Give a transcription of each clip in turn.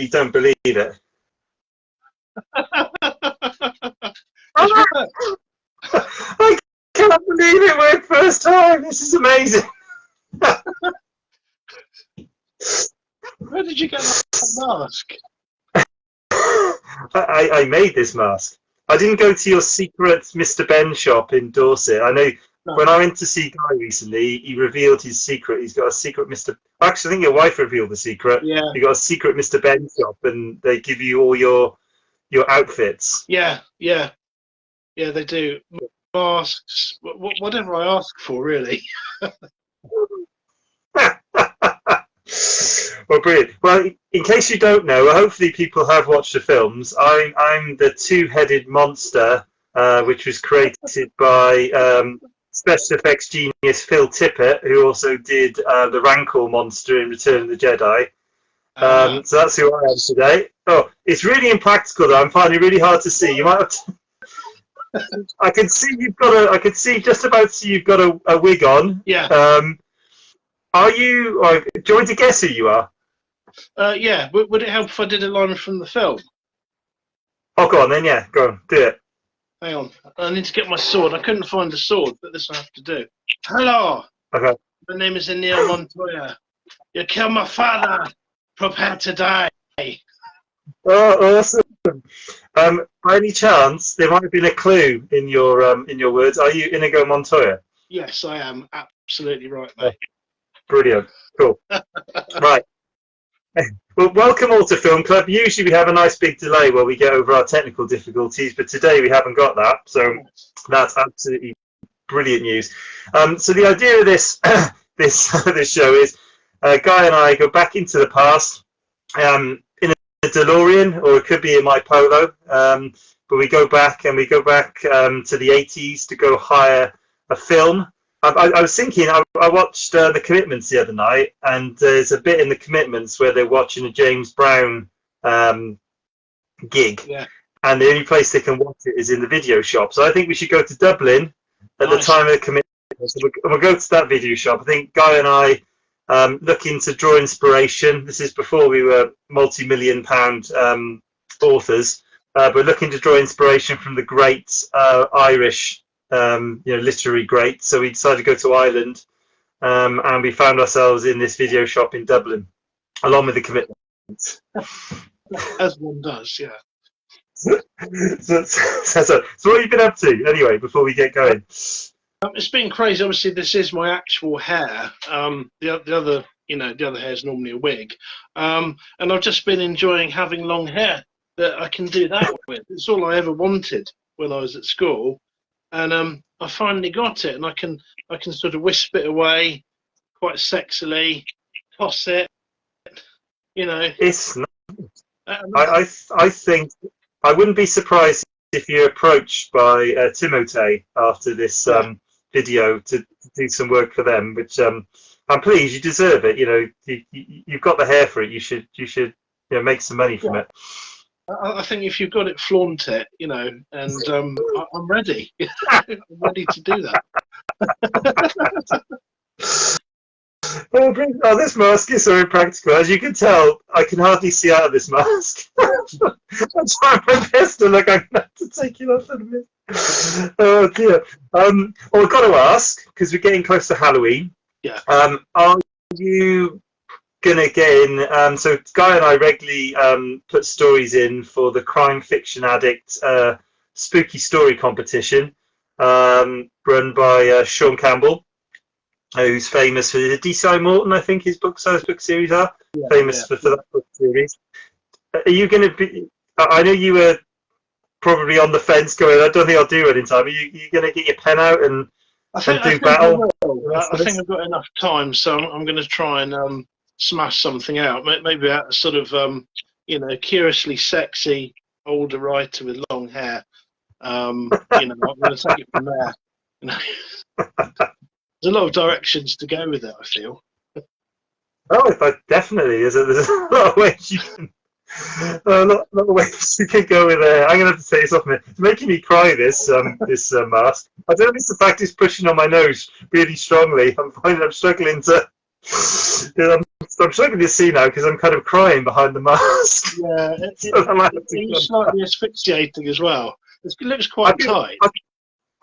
you don't believe it. I can't believe it worked first time. This is amazing. Where did you get that mask? I made this mask. I didn't go to your secret Mr. Ben shop in Dorset. I know when I went to see Guy recently, he revealed his secret. He's got a secret Mr. Actually, I think your wife revealed the secret. Yeah. You got a secret Mr. Ben shop, and they give you all your outfits. Yeah, they do. Masks, whatever I ask for, really. Well, brilliant. Well, in case you don't know, hopefully people have watched the films. I'm the two-headed monster, which was created by special effects genius Phil Tippett, who also did the Rancor monster in Return of the Jedi. So that's who I am today. Oh, it's really impractical though. I'm finding it really hard to see. You might have to... I can see you've got a. I can see just about see you've got a wig on. Yeah. Are you? Do you want to guess who you are? Yeah. Would it help if I did a line from the film? Oh, go on then. Yeah, go on. Do it. Hang on. I need to get my sword. I couldn't find a sword, but this I have to do. Hello. Okay. My name is Anil Montoya. You killed my father. Prepare to die. Oh, awesome. By any chance, there might have been a clue in your words. Are you Inigo Montoya? Yes, I am. Absolutely right, mate. Brilliant. Cool. Right. Well, welcome all to Film Club. Usually we have a nice big delay where we get over our technical difficulties, but today we haven't got that, so that's absolutely brilliant news. So the idea of this this show is Guy and I go back into the past in a DeLorean, or it could be in my Polo, but we go back to the 80s to go hire a film. I was thinking, I watched The Commitments the other night, and there's a bit in The Commitments where they're watching a James Brown gig, and the only place they can watch it is in the video shop. So I think we should go to Dublin at the time of The Commitments, and we'll go to that video shop. I think Guy and I looking to draw inspiration. This is before we were multi-million-pound authors, but looking to draw inspiration from the great Irish literary great. So we decided to go to Ireland, and we found ourselves in this video shop in Dublin, along with The Commitments. As one does, yeah. So what have you been up to anyway? Before we get going, it's been crazy. Obviously, this is my actual hair. The other hair is normally a wig, and I've just been enjoying having long hair that I can do that with. It's all I ever wanted when I was at school. And I finally got it, and I can sort of wisp it away quite sexily, toss it, It's nice. I think I wouldn't be surprised if you're approached by Timotei after this video to do some work for them. Which I'm pleased, you deserve it. You've got the hair for it. You should make some money from it. I think if you've got it, flaunt it, and I'm ready. I'm ready to do that. Oh, this mask is so impractical. As you can tell, I can hardly see out of this mask. I'm trying my best to look. I'm going to have to take it off in a minute. Oh, dear. Well, I've got to ask, because we're getting close to Halloween. Yeah. Are you gonna get in? So Guy and I regularly put stories in for the Crime Fiction Addict Spooky Story competition, run by Sean Campbell, who's famous for the DCI Morton, I think his book series are famous for that book series. Are you going to be? I know you were probably on the fence going, I don't think I'll do it in time. Are you going to get your pen out and do battle? I think I've got enough time, so I'm going to try and smash something out. Maybe a sort of curiously sexy older writer with long hair. I'm going to take it from there. There's a lot of directions to go with it, I feel. Oh, definitely. There's a lot of ways you can. A lot of ways you can go with it. I'm going to have to take this off me. It's making me cry. This mask. I don't know if it's the fact it's pushing on my nose really strongly. I'm finding I'm struggling to. I'm I'm struggling to see now because I'm kind of crying behind the mask. Yeah, So I might have to it's slightly asphyxiating as well. It looks I quite can, tight.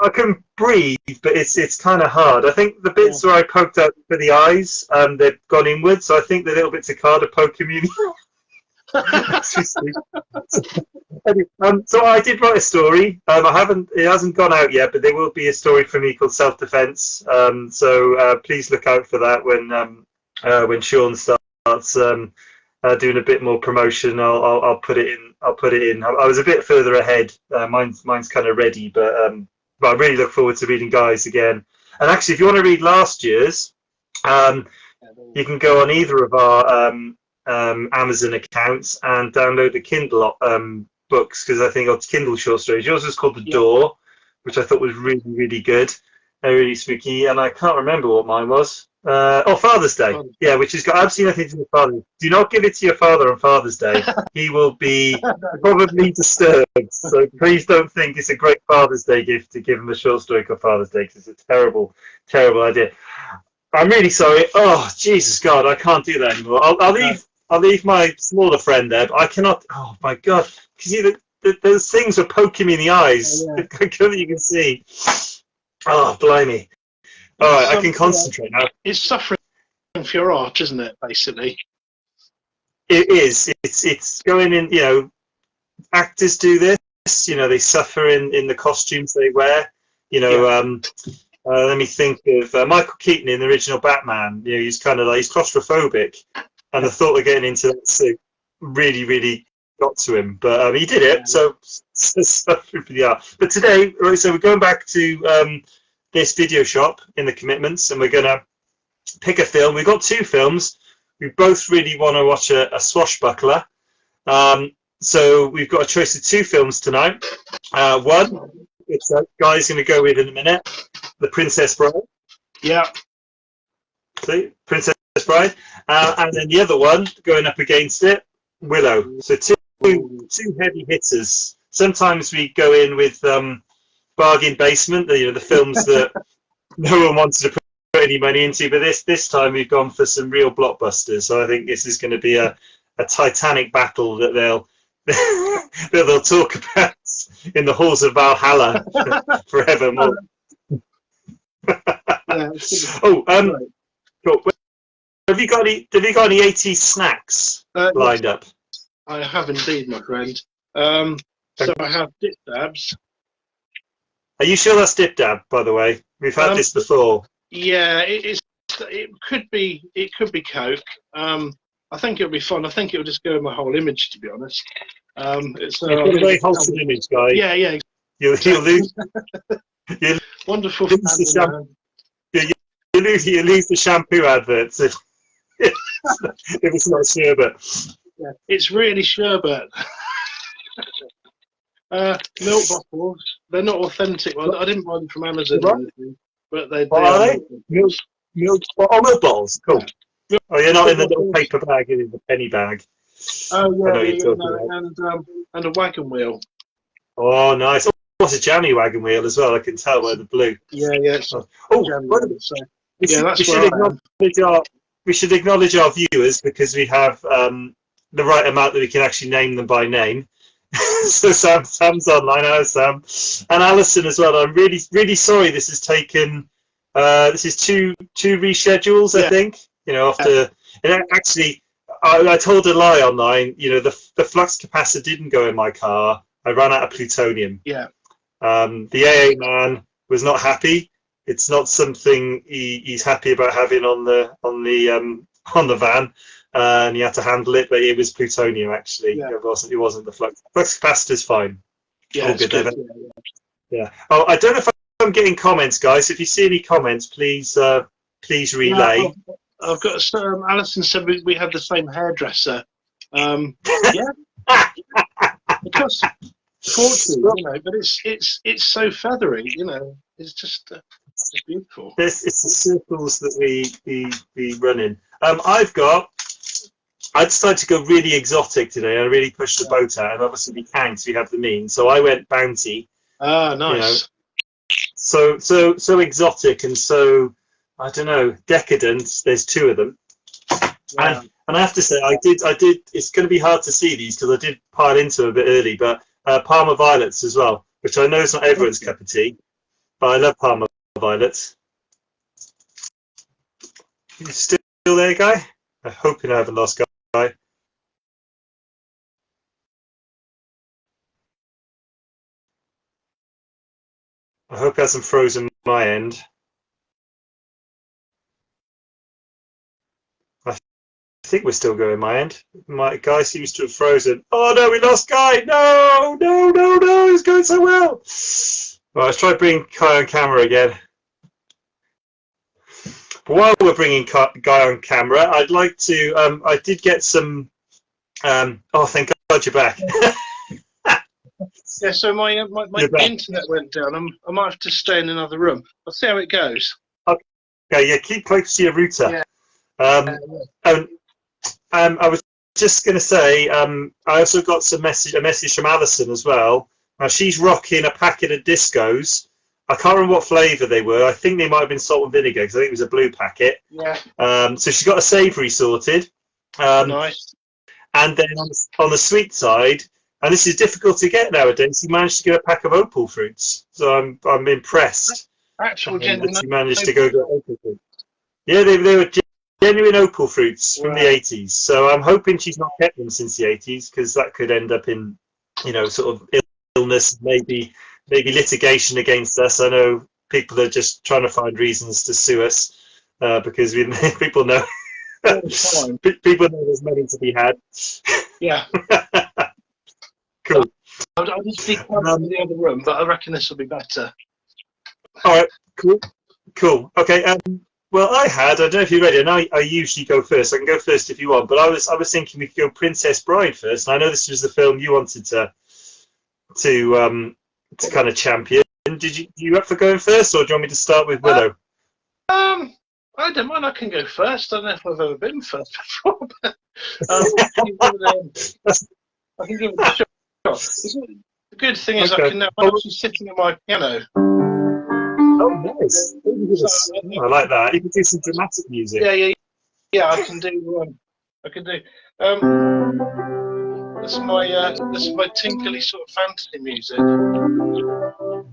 I can breathe, but it's kind of hard. I think the bits where I poked out for the eyes, they've gone inwards. So I think the little bits of card are poking me. So I did write a story. It hasn't gone out yet, but there will be a story for me called Self Defense. So please look out for that when Sean starts doing a bit more promotion. I'll put it in. I'll put it in. I was a bit further ahead. Mine's kind of ready, but I really look forward to reading Guy's again. And actually, if you want to read last year's, you can go on either of our Amazon accounts and download the Kindle books, because I think it's Kindle short stories. Yours was called The Door, which I thought was really, really good, really spooky. And I can't remember what mine was. Father's Day. Yeah, which has got absolutely nothing to do with Father's Day. Do not give it to your father on Father's Day. He will be probably disturbed. So please don't think it's a great Father's Day gift to give him a short story called Father's Day, because it's a terrible, terrible idea. I'm really sorry. Oh, Jesus God, I can't do that anymore. I'll leave my smaller friend there, but I cannot. Oh my God, because those things are poking me in the eyes. Yeah. You can see. Oh, blimey. All right, I can concentrate now. It's suffering for your art, isn't it? Basically, it is. It's going in. Actors do this. They suffer in the costumes they wear. Let me think of Michael Keaton in the original Batman. He's kind of he's claustrophobic, and the thought of getting into that suit really, really got to him. But he did it. So suffering for the art. But today, right, so we're going back to this video shop in the Commitments, and we're going to pick a film. We've got two films. We both really want to watch a swashbuckler. So we've got a choice of two films tonight. One, it's Guy's going to go with in a minute, The Princess Bride. Yeah. See, Princess Bride. And then the other one, going up against it, Willow. So two heavy hitters. Sometimes we go in with bargain basement, the films that no one wanted to put any money into, but this time we've gone for some real blockbusters. So I think this is going to be a titanic battle that they'll talk about in the halls of Valhalla forevermore. Cool. Have you got any 80s snacks lined up? I have indeed, my friend. So I have dip dabs. Are you sure that's dip dab, by the way? We've had this before. Yeah, it could be Coke. I think it'll be fun. I think it'll just go with my whole image, to be honest. It's a very wholesome image, Guy. Yeah. You'll lose. Wonderful. You lose the shampoo adverts if it's not sherbet. Yeah, it's really sherbet. Milk bottles. They're not authentic. Well, I didn't buy them from Amazon or anything, but they are. Milk bottles. Cool. Yeah. Oh, you're not in the little paper bag, you're in the penny bag. Oh yeah, and a wagon wheel. Oh, nice. What's a jammy wagon wheel as well? I can tell by the blue. Yeah. We should acknowledge our viewers, because we have the right amount that we can actually name them by name. So Sam's online. Hello, Sam, and Alison as well. I'm really, really sorry. This has taken. This is two reschedules, I think. After and actually, I told a lie online. The flux capacitor didn't go in my car. I ran out of plutonium. Yeah. The AA man was not happy. It's not something he's happy about having on the van, and he had to handle it. But it was plutonium actually. Yeah. It wasn't the flux. Flux capacitor's fine. Yeah. All good. Yeah. Oh, I don't know if I'm getting comments, guys. If you see any comments, please relay. No, I've got Alison said we had the same hairdresser. Yeah. It costs fortune, but it's so feathery, It's just it's beautiful. It's the circles that we run in. I decided to go really exotic today. I really pushed the boat out, and obviously we can because we have the means. So I went bounty. Ah, nice. So exotic and so, I don't know, decadent. There's two of them. And I have to say, I did. It's going to be hard to see these because I did pile into them a bit early, but Parma violets as well, which I know is not everyone's cup of tea, but I love Parma violets. You still there, Guy? I'm hoping I haven't lost Guy. I hope it hasn't frozen my end. I think we're still going my end. My Guy seems to have frozen. Oh no, we lost Guy! No, no, no, no! It's going so well. Right, let's try bringing Guy on camera again. But while we're bringing Guy on camera, I'd like to. I did get some. Oh, thank God you're back. Yeah, so my internet went down. I might have to stay in another room. I'll see how it goes. Okay, yeah, keep close to your router. Yeah. I was just going to say, I also got a message from Alison as well. Now she's rocking a packet of discos. I can't remember what flavour they were. I think they might have been salt and vinegar because I think it was a blue packet. Yeah. So she's got a savoury sorted. Nice. And then on the sweet side, and this is difficult to get nowadays, he managed to get a pack of opal fruits. So I'm impressed. Actual genuine. That he managed to go get opal fruits. Yeah, they were genuine opal fruits from the 80s. So I'm hoping she's not kept them since the 80s because that could end up in, sort of illness, maybe litigation against us. I know people are just trying to find reasons to sue us because people know people know there's money to be had. Yeah. Cool. I'll just speak in the other room, but I reckon this will be better. All right. Cool. Okay. Well, I don't know if you're ready, and I usually go first. I can go first if you want, but I was thinking we could go Princess Bride first. And I know this was the film you wanted to kind of champion. You up for going first, or do you want me to start with Willow? I don't mind. I can go first. I don't know if I've ever been first before, but I can give it a shot. The good thing is I'm actually sitting at my piano. Oh, nice. I like that. You can do some dramatic music. Yeah. I can do. This is my tinkly sort of fantasy music.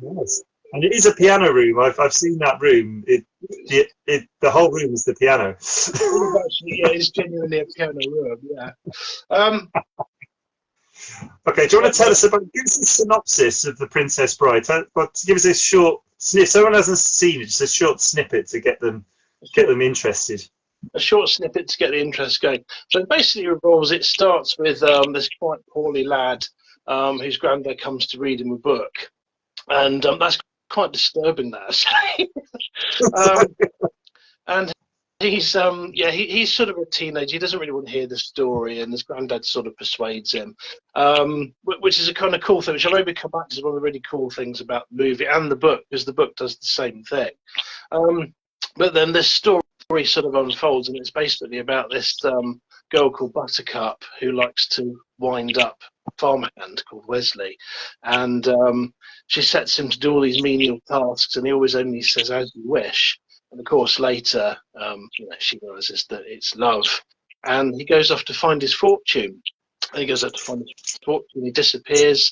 Nice. And it is a piano room. I've seen that room. The whole room is the piano. It's genuinely a piano room. Yeah. Okay. Do you want to tell us give us a synopsis of the Princess Bride? Give us a short snippet. If someone hasn't seen it, just a short snippet to get them interested. A short snippet to get the interest going. So basically, it starts with this quite poorly lad whose granddad comes to read him a book, and that's quite disturbing. That and he's he's sort of a teenager. He doesn't really want to hear the story, and his granddad sort of persuades him, which is a kind of cool thing. Which I'll maybe come back to one of the really cool things about the movie and the book, because the book does the same thing. But then this story sort of unfolds, and it's basically about this girl called Buttercup who likes to wind up a farmhand called Wesley, and she sets him to do all these menial tasks, and he always only says "as you wish." And of course, later, she realizes that it's love, and he goes off to find his fortune. And he goes up to find his fortune. He disappears.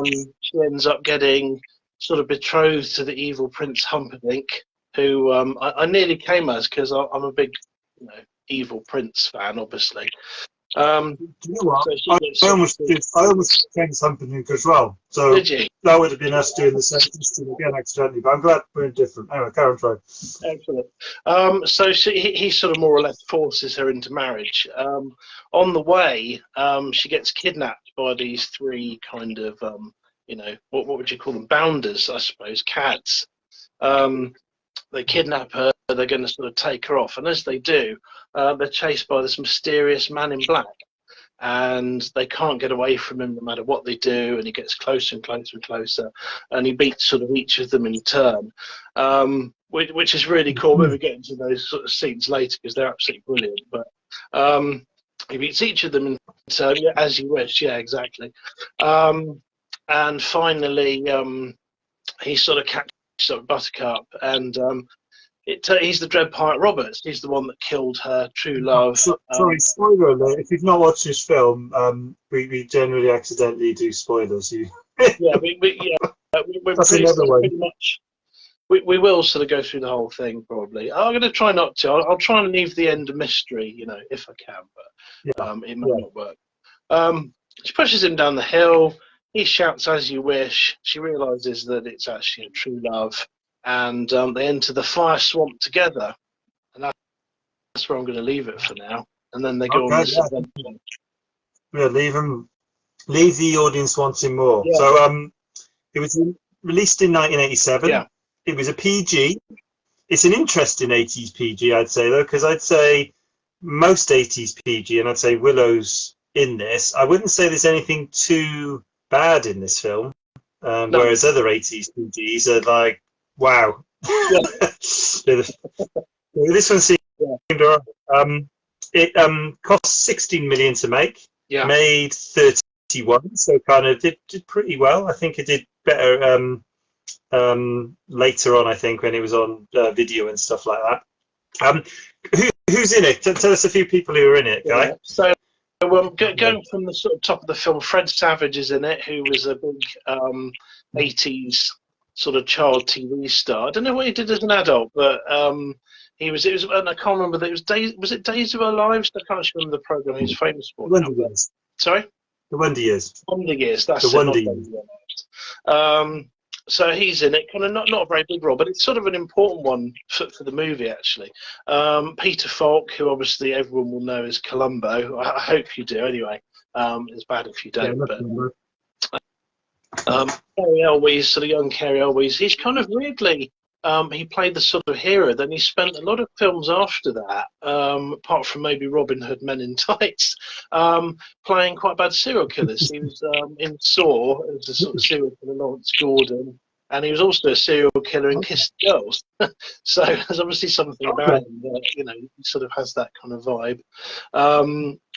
She ends up getting sort of betrothed to the evil Prince Humperdinck, who I nearly came as, because I'm a big, evil prince fan, obviously. Do you know what? I almost became something as well. So did you? That would have been us doing the same system again accidentally, but I'm glad we're different. Anyway, Karen, try. Excellent. So he sort of more or less forces her into marriage. On the way, she gets kidnapped by these three kind of, what would you call them? Bounders, I suppose, cads. They kidnap her. They're going to sort of take her off, and as they do, they're chased by this mysterious man in black, and they can't get away from him no matter what they do. And he gets closer and closer and closer, and he beats sort of each of them in turn, which is really cool. When we get into those sort of scenes later, because they're absolutely brilliant. But he beats each of them in turn, as you wish. Yeah, exactly. And finally, he sort of catches up Buttercup, and He's the Dread Pirate Roberts. He's the one that killed her true love. Sorry, spoiler alert. If you've not watched this film, we generally accidentally do spoilers. Yeah, we're That's another way. pretty much. We will sort of go through the whole thing probably. I'm going to try not to. I'll try and leave the end a mystery, if I can, but it might not work. She pushes him down the hill. He shouts, "As you wish." She realizes that it's actually a true love, and they enter the fire swamp together. And that's where I'm going to leave it for now. And then they go on this adventure. Yeah, leave the audience wanting more. Yeah. So it was released in 1987. Yeah. It was a PG. It's an interesting 80s PG, I'd say, though, because I'd say most 80s PG, and I'd say Willow's in this. I wouldn't say there's anything too bad in this film, whereas other 80s PGs are like, wow. Yeah. This one seemed alright. It cost 16 million to make. Yeah. Made 31, so kind of did pretty well. I think it did better later on, I think, when it was on video and stuff like that. Who's in it? Tell us a few people who are in it, Guy. Yeah. So, going from the sort of top of the film, Fred Savage is in it, who was a big 80s sort of child TV star. I don't know what he did as an adult, but it was, and I can't remember. Was it Days of Our Lives? I can't remember the program he was famous for. Wonder Years. Sorry? The Wonder Years. Wonder Years, that's The it. Wonder Years. So he's in it, kind of not a very big role, but it's sort of an important one for the movie, actually. Peter Falk, who obviously everyone will know as Columbo. I hope you do, anyway. It's bad if you don't. Cary Elwes, sort of young Cary Elwes, he's kind of weirdly, he played the sort of hero. Then he spent a lot of films after that, apart from maybe Robin Hood Men in Tights, playing quite bad serial killers. He was in Saw as a sort of serial killer, Lawrence Gordon, and he was also a serial killer in Kiss the Girls. So there's obviously something about him that, he sort of has that kind of vibe.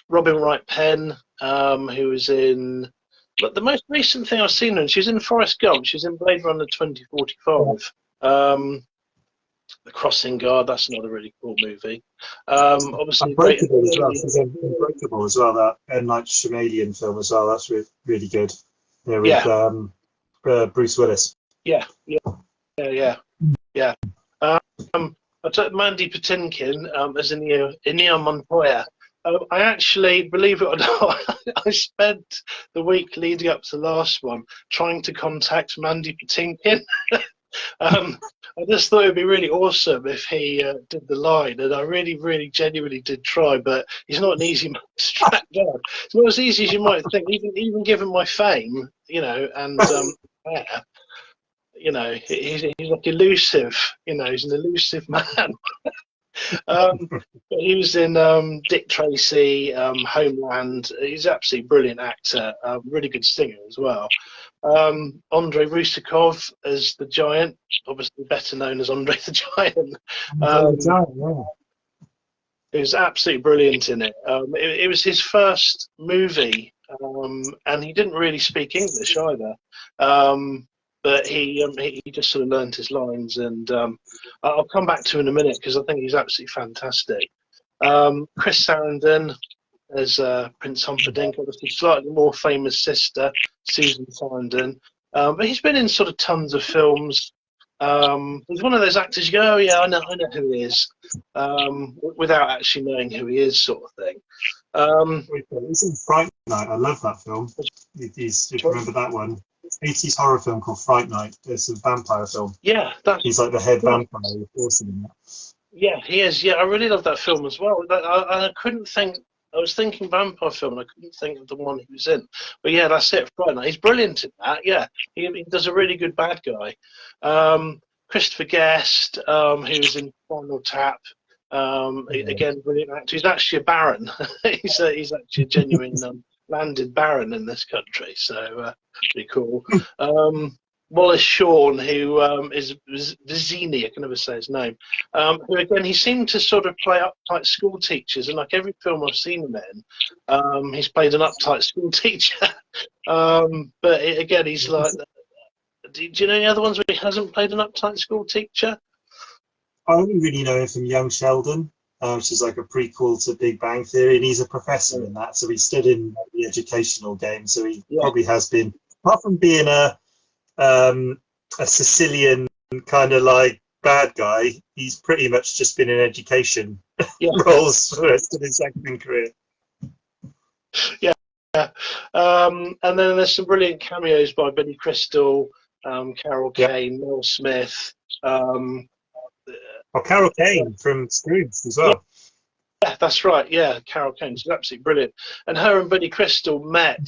Robin Wright Penn, who was in... But the most recent thing I've seen her in, she was in Forrest Gump. She was in Blade Runner 2045. The Crossing Guard, that's another really cool movie. Obviously, Unbreakable as well. She's in Unbreakable as well, that M. Night Shyamalan film as well. That's really good. Yeah, with Bruce Willis. Yeah. I took Mandy Patinkin as Inigo Montoya. I actually, believe it or not, I spent the week leading up to the last one trying to contact Mandy Patinkin. I just thought it would be really awesome if he did the line, and I really, really genuinely did try, but he's not an easy man to track down. It's not as easy as you might think, even given my fame, and he's like elusive, he's an elusive man. But he was in Dick Tracy, Homeland. He's an absolutely brilliant actor, really good singer as well. Andrei Rusakov as the Giant, obviously better known as Andre the Giant. He was absolutely brilliant in it. It was his first movie, and he didn't really speak English either. But he just sort of learned his lines, and I'll come back to him in a minute because I think he's absolutely fantastic. Chris Sarandon as Prince Humperdinck, obviously slightly more famous sister, Susan Sarandon. But he's been in sort of tons of films. He's one of those actors you go, oh yeah, I know who he is, without actually knowing who he is, sort of thing. He's in Fright Night. I love that film. If you remember that one. 80s horror film called Fright Night. It's a vampire film. Yeah, he's like the head vampire. Awesome in that. Yeah, he is. Yeah, I really love that film as well. I couldn't think. I was thinking vampire film, and I couldn't think of the one he was in. But yeah, that's it. Fright Night. He's brilliant in that. Yeah, he does a really good bad guy. Christopher Guest, who's in Final Tap. Again, brilliant actor. He's actually a baron. he's actually a genuine landed baron in this country, so pretty cool. Wallace Shawn, who is Vizzini, I can never say his name, who again, he seemed to sort of play uptight school teachers, and like every film I've seen him in, he's played an uptight school teacher. But again, he's like, do you know any other ones where he hasn't played an uptight school teacher? I only really know him from Young Sheldon, which is like a prequel to Big Bang Theory, and he's a professor in that. So he stood in the educational game. So he probably has been, apart from being a Sicilian kind of like bad guy, he's pretty much just been in education roles for the rest of his acting career. Yeah. And then there's some brilliant cameos by Billy Crystal, Carol Kane, Mel Smith. Carol Kane from Scrooge as well. Yeah, that's right. Yeah, Carol Kane. She's absolutely brilliant. And her and Billy Crystal met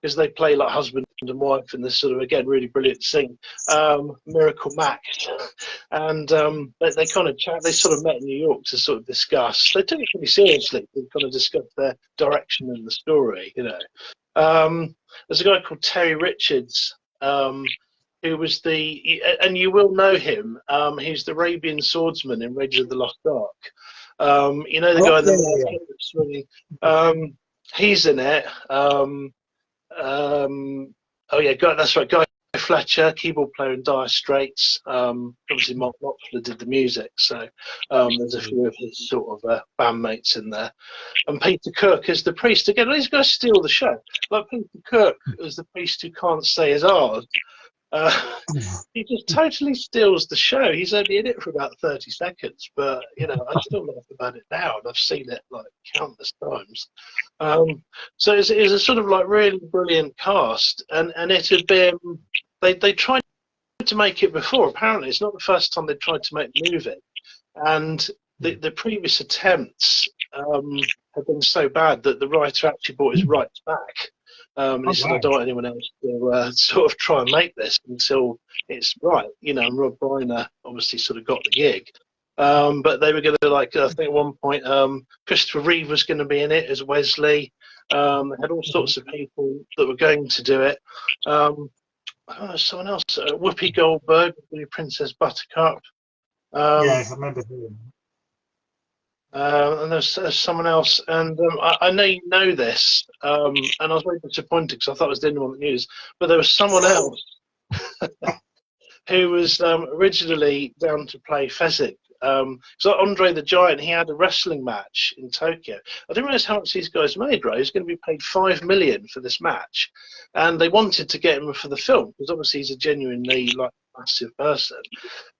because they play like husband and wife in this sort of, again, really brilliant scene, Miracle Max. And they kind of chat. They sort of met in New York to sort of discuss. They took it pretty seriously. They kind of discussed their direction in the story, you know. There's a guy called Terry Richards, who was and you will know him. He's the Arabian swordsman in Raiders of the Lost Ark. You know the guy in the swinging. He's in it. That's right. Guy Fletcher, keyboard player in Dire Straits. Obviously, Mark Knopfler did the music, so there's a few of his sort of bandmates in there. And Peter Cook as the priest. Again, these guys steal the show. Like Peter Cook as the priest who can't say his R's. He just totally steals the show. He's only in it for about 30 seconds, but you know, I still laugh about it now, and I've seen it like countless times. So it's a sort of like really brilliant cast, and it had been they tried to make it before. Apparently, it's not the first time they tried to make the movie, and the previous attempts had been so bad that the writer actually brought his rights back. And he said, I don't want anyone else to sort of try and make this until it's right. You know, and Rob Reiner obviously sort of got the gig. But they were going to, like, I think at one point, Christopher Reeve was going to be in it as Wesley. They had all sorts of people that were going to do it. I don't know, someone else, Whoopi Goldberg, Princess Buttercup. I remember him. And there's someone else, and I know you know this, and I was very disappointed because I thought it was the only one that knew this, but there was someone else who was originally down to play Fezzik. So Andre the Giant, he had a wrestling match in Tokyo. I didn't realize how much these guys made, right? He was going to be paid $5 million for this match, and they wanted to get him for the film because obviously he's a genuinely like massive person,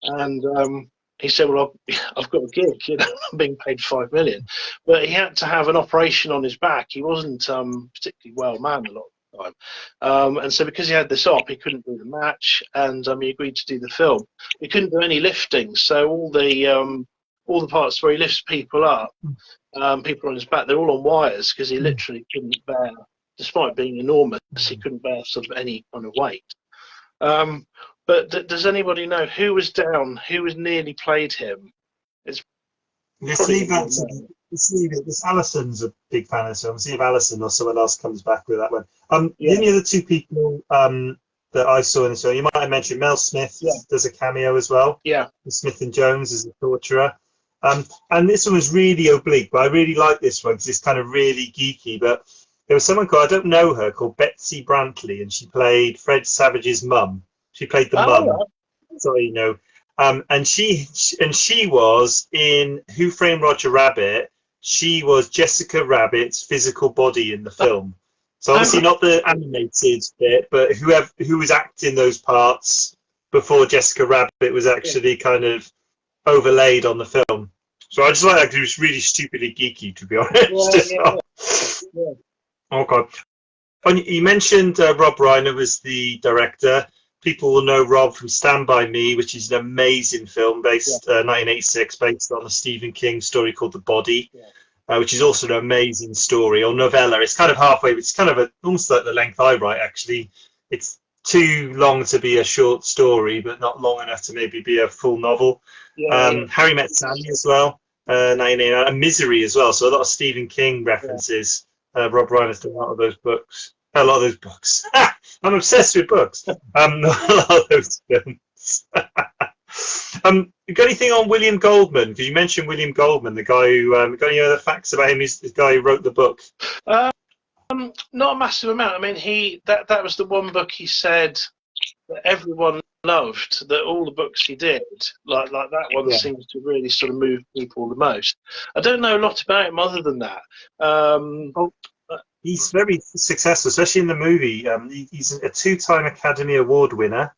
and he said, well, I've got a gig, you know, I'm being paid $5 million. But he had to have an operation on his back. He wasn't particularly well manned a lot of the time. And so because he had this op, he couldn't do the match, and he agreed to do the film. He couldn't do any lifting, so all the parts where he lifts people up, people on his back, they're all on wires because he literally couldn't bear, despite being enormous, he couldn't bear sort of any kind of weight. But does anybody know who was down? Who was nearly played him? Let's leave it. This Alison's a big fan of this film. See if Alison or someone else comes back with that one. The only other two people that I saw in this film, you might have mentioned Mel Smith. Does a cameo as well. Yeah. Smith and Jones as the torturer. And this one was really oblique, but I really like this one because it's kind of really geeky. But there was someone called, I don't know her, called Betsy Brantley, and she played Fred Savage's mum. She played the mum, so you know, and she was in Who Framed Roger Rabbit. She was Jessica Rabbit's physical body in the film. So obviously not the animated bit, but who was acting those parts before Jessica Rabbit was actually kind of overlaid on the film. So I just like that because it was really stupidly geeky, to be honest. Oh God! You mentioned Rob Reiner was the director. People will know Rob from Stand By Me, which is an amazing film based 1986, based on a Stephen King story called The Body, which is also an amazing story, or novella. It's kind of halfway. It's kind of almost like the length I write, actually. It's too long to be a short story, but not long enough to maybe be a full novel. Harry Met Sally as well, 1989, and Misery as well. So a lot of Stephen King references. Rob Reiner's done a lot of those books. A lot of those books. I'm obsessed with books. A lot of those films. You got anything on William Goldman? Because you mentioned William Goldman, the guy who got any other facts about him? He's the guy who wrote the book. Not a massive amount. I mean, that was the one book he said that everyone loved that all the books he did, like that one, seems to really sort of move people the most. I don't know a lot about him other than that. He's very successful, especially in the movie. He's a 2-time Academy Award winner.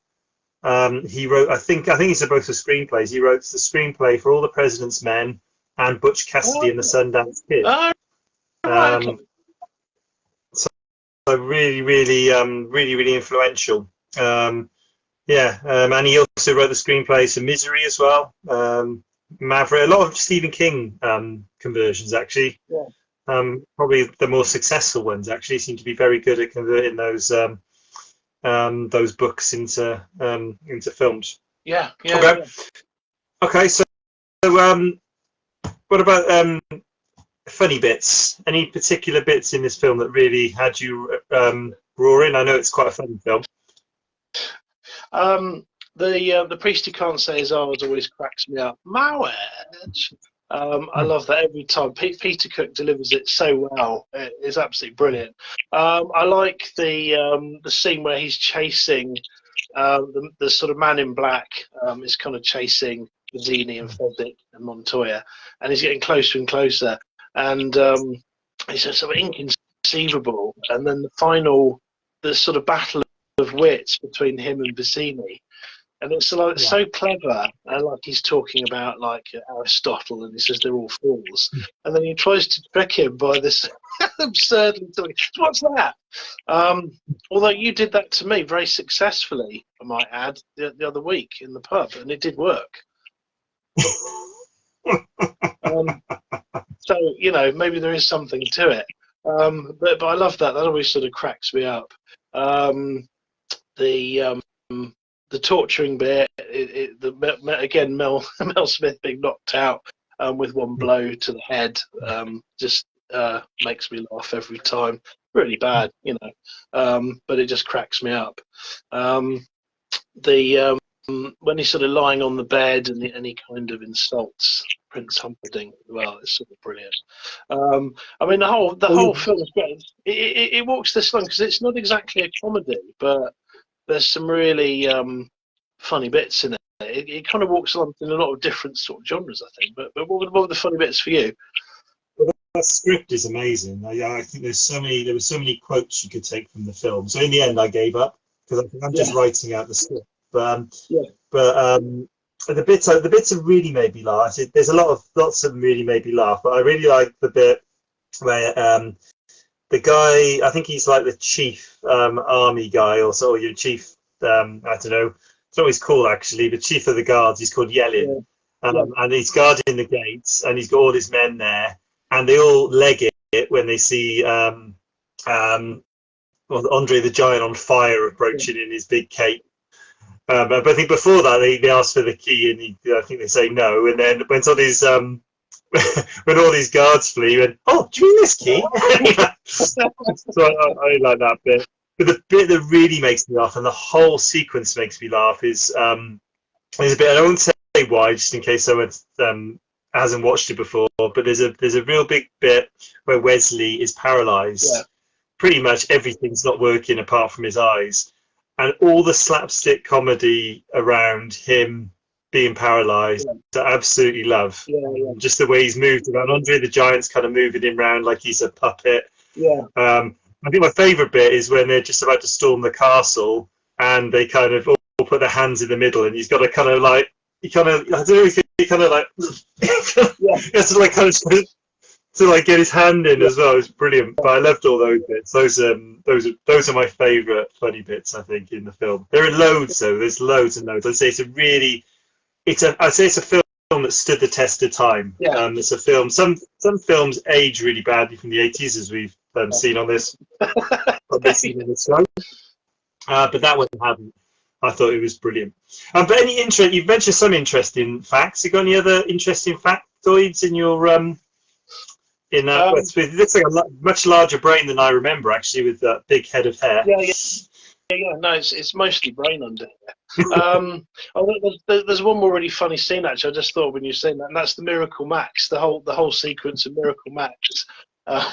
He wrote, I think he's both the screenplays. He wrote the screenplay for All the President's Men and Butch Cassidy and the Sundance Kid. Okay. So really, really influential. And he also wrote the screenplays for Misery as well. Maverick, a lot of Stephen King conversions actually. Yeah. Probably the more successful ones actually seem to be very good at converting those books into films. Yeah. Okay. So what about funny bits? Any particular bits in this film that really had you roaring? I know it's quite a funny film. The priest who can't say his R's always cracks me up. Marriage. I love that every time. Peter Cook delivers it so well. It's absolutely brilliant. I like the scene where he's chasing the sort of man in black is kind of chasing Vizzini and Fezzik and Montoya, and he's getting closer and closer, and it's just sort of inconceivable. And then the sort of battle of wits between him and Vizzini. And it's like so clever, and like he's talking about like Aristotle, and he says they're all fools, and then he tries to trick him by this absurdly talking. What's that? Although you did that to me very successfully, I might add, the other week in the pub, and it did work. So maybe there is something to it. But I love that. That always sort of cracks me up. The torturing bit, again, Mel Smith being knocked out with one blow to the head, just makes me laugh every time. Really bad, but it just cracks me up. When he's sort of lying on the bed and he kind of insults Prince Humperdinck, well, it's sort of brilliant. I mean, the whole film is great. It walks this line because it's not exactly a comedy, but there's some really funny bits in it. It kind of walks along in a lot of different sort of genres, I think. But what were the funny bits for you? Well, that script is amazing. I think there were so many quotes you could take from the film. So in the end, I gave up because I think I'm just writing out the script. But the bits that really made me laugh. There's lots of them really made me laugh. But I really like the bit where the guy, I think he's like the chief army guy, or your chief, I don't know, it's not what he's called actually, the chief of the guards, he's called Yellin. And he's guarding the gates, and he's got all his men there, and they all leg it when they see Andre the Giant on fire approaching in his big cape. But I think before that, they asked for the key, and I think they say no, and then went on his when all these guards flee, and do you mean this key? So I like that bit. But the bit that really makes me laugh, and the whole sequence makes me laugh, is there's a bit, I won't say why, just in case someone hasn't watched it before, but there's a real big bit where Wesley is paralysed. Yeah. Pretty much everything's not working apart from his eyes, and all the slapstick comedy around him being paralysed, I absolutely love. Just the way he's moved around. Andre the Giant's kind of moving him around like he's a puppet. I think my favourite bit is when they're just about to storm the castle, and they kind of all put their hands in the middle, and he's got to kind of like, I don't know if he kind of like, it's like kind of to like get his hand in as well. It's brilliant. But I loved all those bits. Those are my favourite funny bits, I think, in the film. There are loads though. There's loads and loads. I'd say it's a film that stood the test of time. It's a film. Some films age really badly from the 80s, as we've seen on this. Seen in this show. But that one hadn't. I thought it was brilliant. But you've mentioned some interesting facts. You got any other interesting factoids in your in that? It looks like a much larger brain than I remember, actually, with that big head of hair. No, it's mostly brain under here. There's one more really funny scene actually. I just thought when you were saying that, and that's the Miracle Max, the whole sequence of Miracle Max. The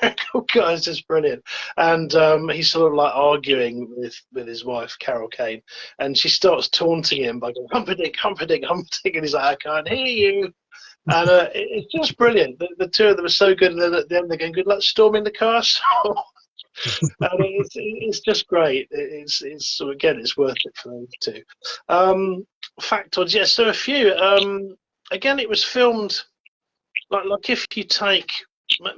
miracle guy is just brilliant, and he's sort of like arguing with his wife Carol Kane, and she starts taunting him by going Humperdinck, Humperdinck, Humperdinck, and he's like, I can't hear you. And it's just brilliant. The two of them are so good, and then at the end they're going, good luck storming the castle. And it's just great. It's so again, it's worth it for those two. Factoids, yes. So a few. Again, it was filmed like if you take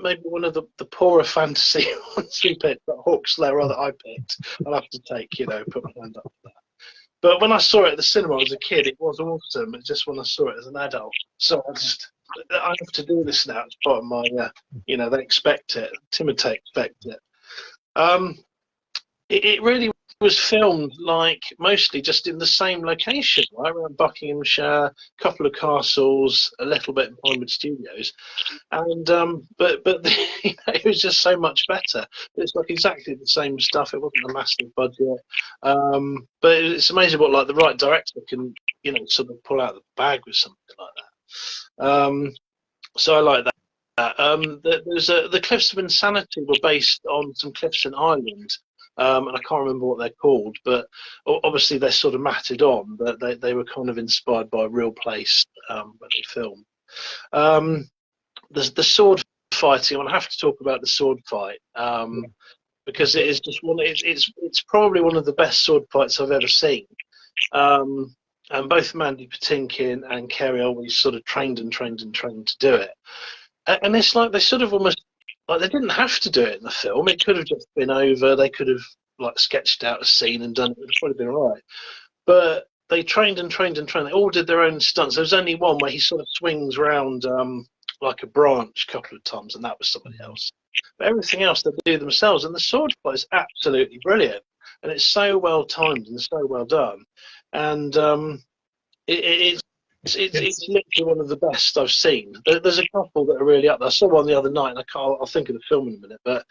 maybe one of the poorer fantasy ones we picked, but Hawkslayer or that I picked, I'll have to take, put my hand up for that. But when I saw it at the cinema as a kid, it was awesome. It's just when I saw it as an adult, so I have to do this now. It's part of my, they expect it. Timotei expect it. It really was filmed like mostly just in the same location, right around Buckinghamshire, a couple of castles, a little bit in Pinewood Studios, and but it was just so much better. It's like exactly the same stuff. It wasn't a massive budget, but it's amazing what like the right director can sort of pull out the bag with something like that. So I like that. There's the Cliffs of Insanity were based on some cliffs in Ireland, and I can't remember what they're called, but obviously they're sort of matted on, but they were kind of inspired by a real place where they filmed. The sword fighting, I have to talk about the sword fight, because it is just it's probably one of the best sword fights I've ever seen. And both Mandy Patinkin and Kerry always sort of trained to do it. And it's like they sort of almost like they didn't have to do it in the film. It could have just been over. They could have like sketched out a scene and done it. It would have probably been all right. But they trained. They all did their own stunts. There was only one where he sort of swings around like a branch a couple of times, and that was somebody else. But everything else they do themselves. And the sword fight is absolutely brilliant. And it's so well timed and so well done. And it's literally one of the best I've seen. There's a couple that are really up there. I saw one the other night, and I'll think of the film in a minute, but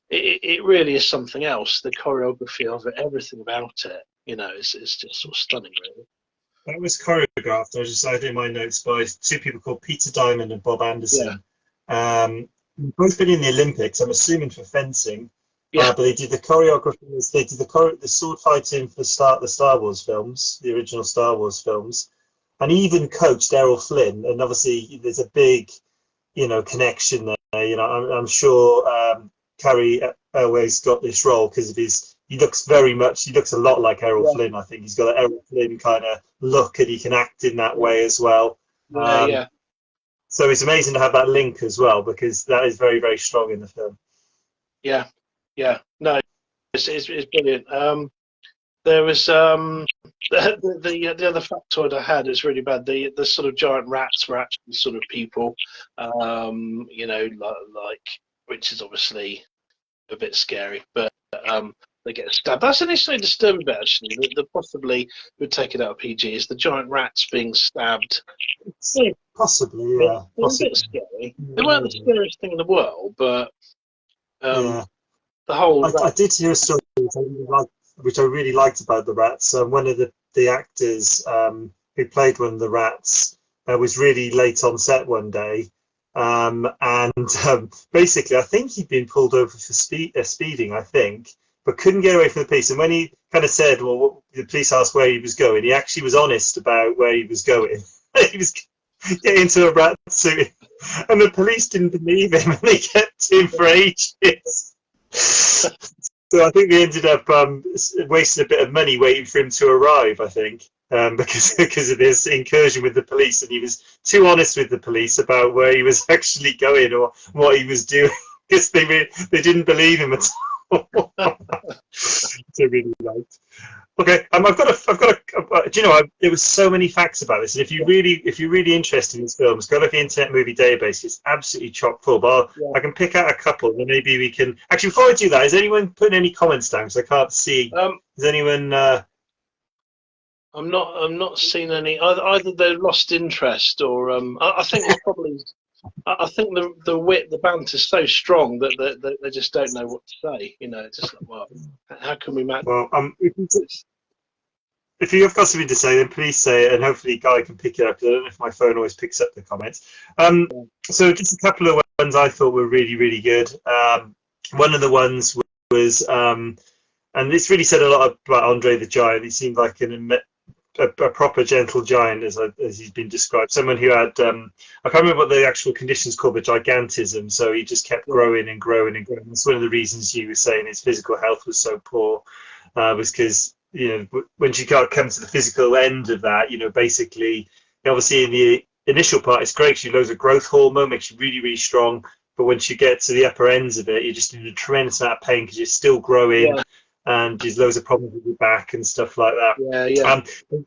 it really is something else. The choreography of it, everything about it, it's just sort of stunning, really. That was choreographed. I had in my notes by two people called Peter Diamond and Bob Anderson. Yeah. Both been in the Olympics, I'm assuming for fencing. Yeah. But they did the choreography. They did the sword fighting for the Star Wars films, the original Star Wars films. And he even coached Errol Flynn, and obviously there's a big, connection there. I'm sure Carrie always got this role because of he looks a lot like Errol Flynn. I think he's got an Errol Flynn kind of look, and he can act in that way as well. So it's amazing to have that link as well, because that is very, very strong in the film. Yeah, no, it's brilliant. There was the other factoid I had is really bad. The sort of giant rats were actually sort of people, like which is obviously a bit scary, but they get stabbed. That's an so disturbing bit actually. That possibly would take it out of PG is the giant rats being stabbed. Possibly, yeah. They're a bit scary. They weren't the scariest thing in the world, but the whole. I did hear a story which I really liked about the rats. One of the actors who played one of the rats was really late on set one day, and basically I think he'd been pulled over for speeding, I think, but couldn't get away from the police. And when he kind of said, well, the police asked where he was going, he actually was honest about where he was going. He was getting into a rat suit, and the police didn't believe him, and they kept him for ages. So I think they ended up wasting a bit of money waiting for him to arrive, I think, because of this incursion with the police, and he was too honest with the police about where he was actually going or what he was doing, because they didn't believe him at all. So I really liked. Okay, I've got a. Do you know? There was so many facts about this, and if you're really interested in these films, go look at the Internet Movie Database. It's absolutely chock full. But I can pick out a couple, and then maybe we can. Actually, before I do that, is anyone putting any comments down? Because I can't see. Is anyone? I'm not seeing any. Either they've lost interest, or I think it's probably. I think the banter is so strong that they just don't know what to say. It's just like, well, how can we match? Well, if you've got something to say, then please say it, and hopefully Guy can pick it up. I don't know if my phone always picks up the comments. So just a couple of ones I thought were really, really good. One of the ones was, and this really said a lot about Andre the Giant. He seemed like a proper gentle giant, as he's been described. Someone who had, I can't remember what the actual conditions called, but gigantism. So he just kept growing and growing and growing. That's one of the reasons you were saying his physical health was so poor, was because, when you come to the physical end of that, basically, obviously in the initial part, it's great. You loads of growth hormone, makes you really, really strong. But once you get to the upper ends of it, you're just in a tremendous amount of pain because you're still growing. Yeah. And there's loads of problems with your back and stuff like that.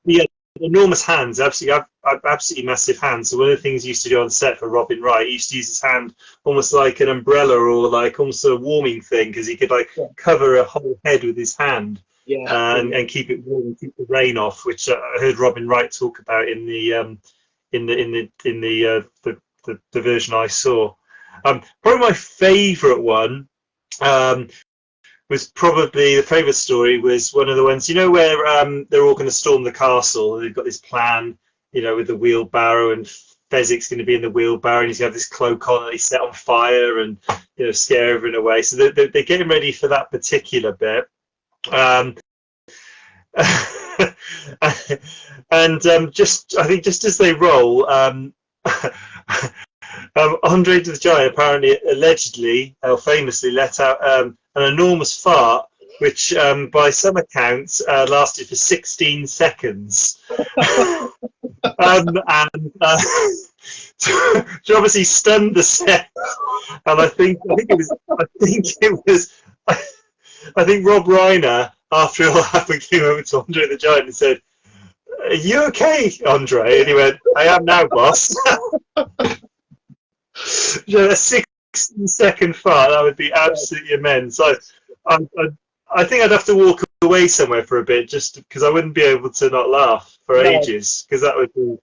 The enormous hands, absolutely massive hands. So one of the things he used to do on set for Robin Wright, he used to use his hand almost like an umbrella or like almost a warming thing, because he could cover a whole head with his hand and keep it warm and keep the rain off, which I heard Robin Wright talk about in the version I saw. Probably my favourite one. Was probably the favourite story was one of the ones, where they're all going to storm the castle. They've got this plan, with the wheelbarrow, and Fezzik's going to be in the wheelbarrow, and he's going to have this cloak on that he set on fire and, scare everyone away. So they're getting ready for that particular bit. And just as they roll, Andre the Giant apparently, allegedly, or famously, let out an enormous fart, which by some accounts lasted for 16 seconds. And which obviously stunned the set. And I think Rob Reiner, after it all happened, came over to Andre the Giant and said, "Are you okay, Andre?" And he went, "I am now, boss." A 16-second fart, that would be absolutely immense. I think I'd have to walk away somewhere for a bit, just because I wouldn't be able to not laugh for ages, because that would be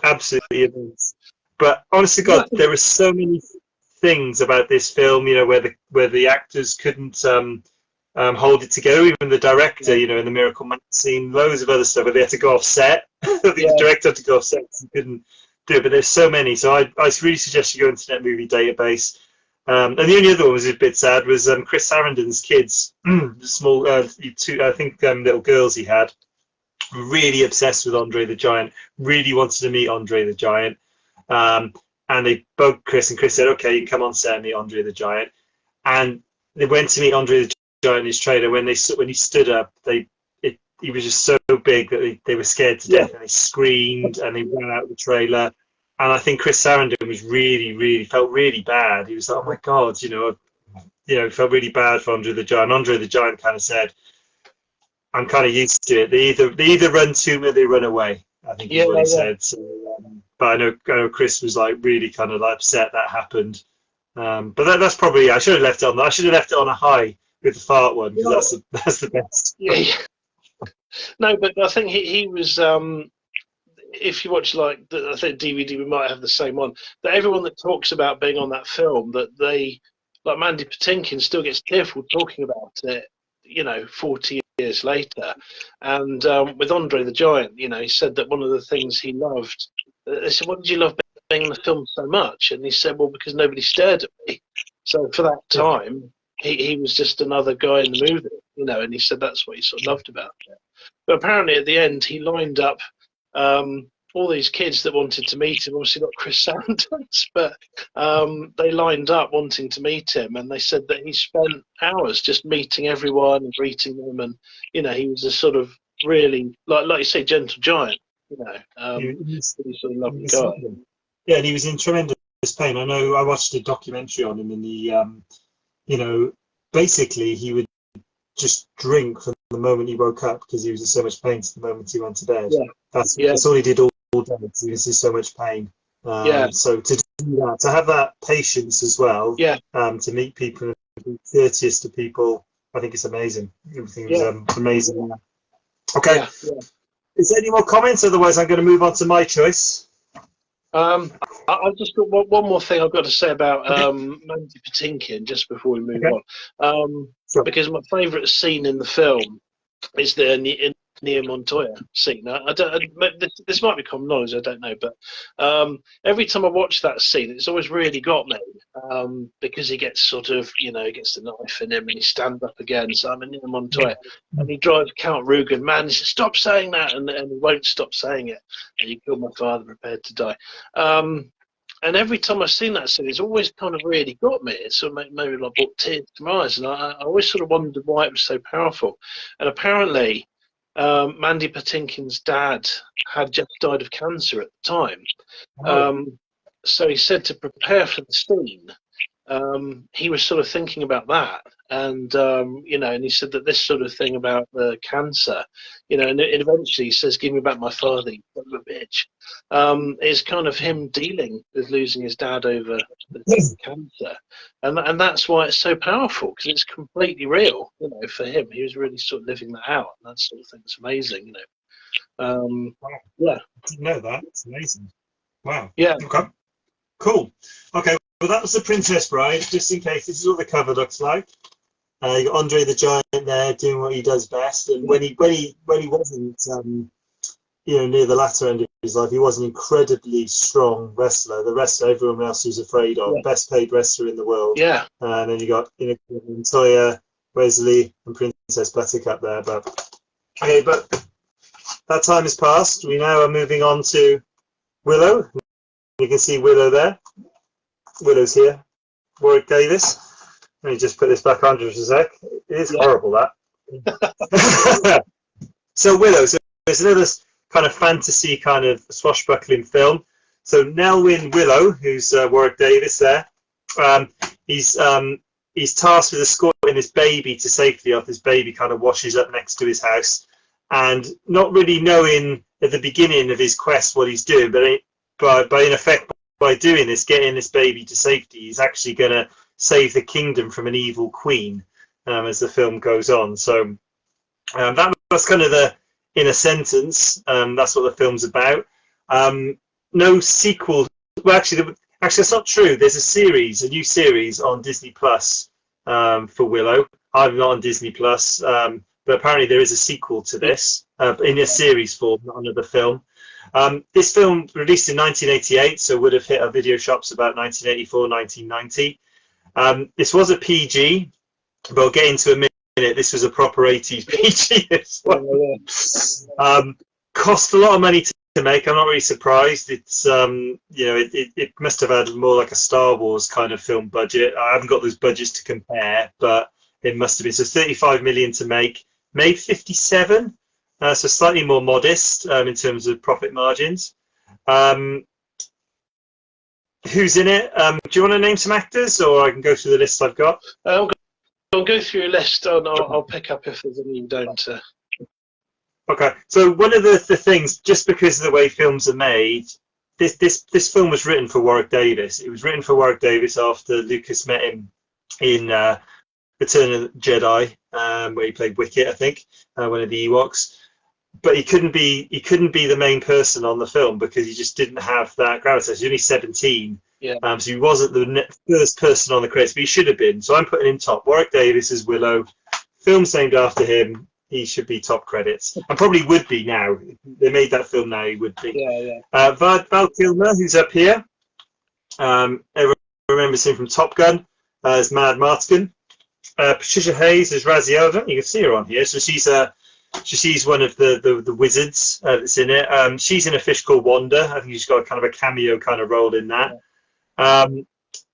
absolutely immense. But honest to God, there were so many things about this film, where the actors couldn't hold it together. Even the director, in the Miracle Man scene, loads of other stuff where they had to go off set. The director had to go off set because he couldn't do it. But there's so many, so I really suggest you go Internet Movie Database. And the only other one was a bit sad was Chris Sarandon's kids, small two, I think, little girls he had, really obsessed with Andre the Giant, really wanted to meet Andre the Giant, and they bugged Chris, and Chris said, "Okay, you can come on set and meet Andre the Giant." And they went to meet Andre the Giant in his trailer. When he stood up, he was just so big that they were scared to death, and they screamed and they ran out of the trailer. And I think Chris Sarandon was felt really bad. He was like, "Oh my God," felt really bad for Andre the Giant. Andre the Giant kind of said, "I'm kind of used to it. They either run to me or they run away," I think is what he said. So, but I know Chris was like really kind of like upset that happened. But that's probably, I should have left it on. I should have left it on a high with the fart one, because that's the best. Yeah. No, but I think he was. If you watch I think DVD, we might have the same one. That everyone that talks about being on that film, that they, like Mandy Patinkin, still gets tearful talking about it. 40 years later, and with Andre the Giant, he said that one of the things he loved. They said, "What did you love being in the film so much?" And he said, "Well, because nobody stared at me." So for that time, he was just another guy in the movie, And he said that's what he sort of loved about it. But apparently, at the end, he lined up all these kids that wanted to meet him. Obviously, not Chris Sarandon's, but they lined up wanting to meet him, and they said that he spent hours just meeting everyone and greeting them, and he was a sort of really, like you say, gentle giant. He was sort of lovely guy. Yeah, and he was in tremendous pain. I know. I watched a documentary on him, and he, basically, he would just drink from the moment he woke up because he was in so much pain to the moment he went to bed. Yeah. That's all he did all day. He was in so much pain. So to do that, to have that patience as well, to meet people and be courteous to people, I think it's amazing. Everything was amazing. Okay. Yeah. Is there any more comments? Otherwise, I'm going to move on to my choice. I've just got one more thing I've got to say about Mandy Patinkin just before we move on. Because my favourite scene in the film is in Nia Montoya scene. This might be common knowledge, I don't know, but every time I watch that scene, it's always really got me because he gets sort of, he gets the knife in him and he stands up again. So I'm a Nia Montoya, and he drives Count Rugen. Man, he says, "Stop saying that," and he won't stop saying it. And you killed my father, prepared to die. And every time I've seen that scene, it's always kind of really got me. It's sort of maybe like brought tears to my eyes, and I always sort of wondered why it was so powerful. And apparently, Mandy Patinkin's dad had just died of cancer at the time. So he said to prepare for the scene, he was sort of thinking about that. And, and he said that this sort of thing about the cancer, and eventually he says, "Give me back my father, you son of a bitch," is kind of him dealing with losing his dad over the cancer. And that's why it's so powerful, because it's completely real, for him. He was really sort of living that out. And that sort of thing is amazing, Wow. Yeah. I didn't know that. It's amazing. Wow. Yeah. Okay. Cool. Okay. Well, that was The Princess Bride. Just in case, this is what the cover looks like. You got Andre the Giant there doing what he does best, and when he wasn't, near the latter end of his life, he was an incredibly strong wrestler. The wrestler everyone else was afraid of, best paid wrestler in the world. Yeah. And then you got Montoya, Wesley, and Princess Buttercup there. But that time has passed. We now are moving on to Willow. You can see Willow there. Willow's here. Warwick Davis. Let me just put this back on just a sec. It is horrible, that. So Willow. So there's another kind of fantasy, kind of swashbuckling film. So Nelwyn Willow, who's Warwick Davis there, he's tasked with escorting this baby to safety after this baby kind of washes up next to his house, and not really knowing at the beginning of his quest what he's doing, but by in effect, by doing this, getting this baby to safety, he's actually going to save the kingdom from an evil queen as the film goes on. So that's kind of in a sentence, that's what the film's about. No sequel. Well, actually, that's not true. There's a new series on Disney Plus for Willow. I'm not on Disney Plus, but apparently there is a sequel to this in a series form, not another film. This film released in 1988, so would have hit our video shops about 1984, 1990. This was a PG, but we'll get into a minute. This was a proper 80s PG as well. Cost a lot of money to make. I'm not really surprised. It's it must have had more like a Star Wars kind of film budget. I haven't got those budgets to compare, but it must have been. So 35 million to make, made 57, so slightly more modest in terms of profit margins. Who's in it? Do you want to name some actors, or I can go through the list I've got? I'll go through your list, and I'll pick up if there's any you don't. Okay, so one of the things, just because of the way films are made, this film was written for Warwick Davis. It was written for Warwick Davis after Lucas met him in Return of the Jedi, where he played Wicket, I think, one of the Ewoks. But he couldn't be the main person on the film because he just didn't have that gravitas. He's only 17, so he wasn't the first person on the credits, but he should have been. So I'm putting him top. Warwick Davis as Willow. Film's named after him. He should be top credits, and probably would be now. They made that film now. He would be. Val Kilmer, who's up here. Everyone remembers him from Top Gun as Mad Martigan. Patricia Hayes as Razzie Elder. You can see her on here. So she's one of the wizards that's in it. She's in a fish called Wanda. I think she's got kind of a cameo kind of role in that.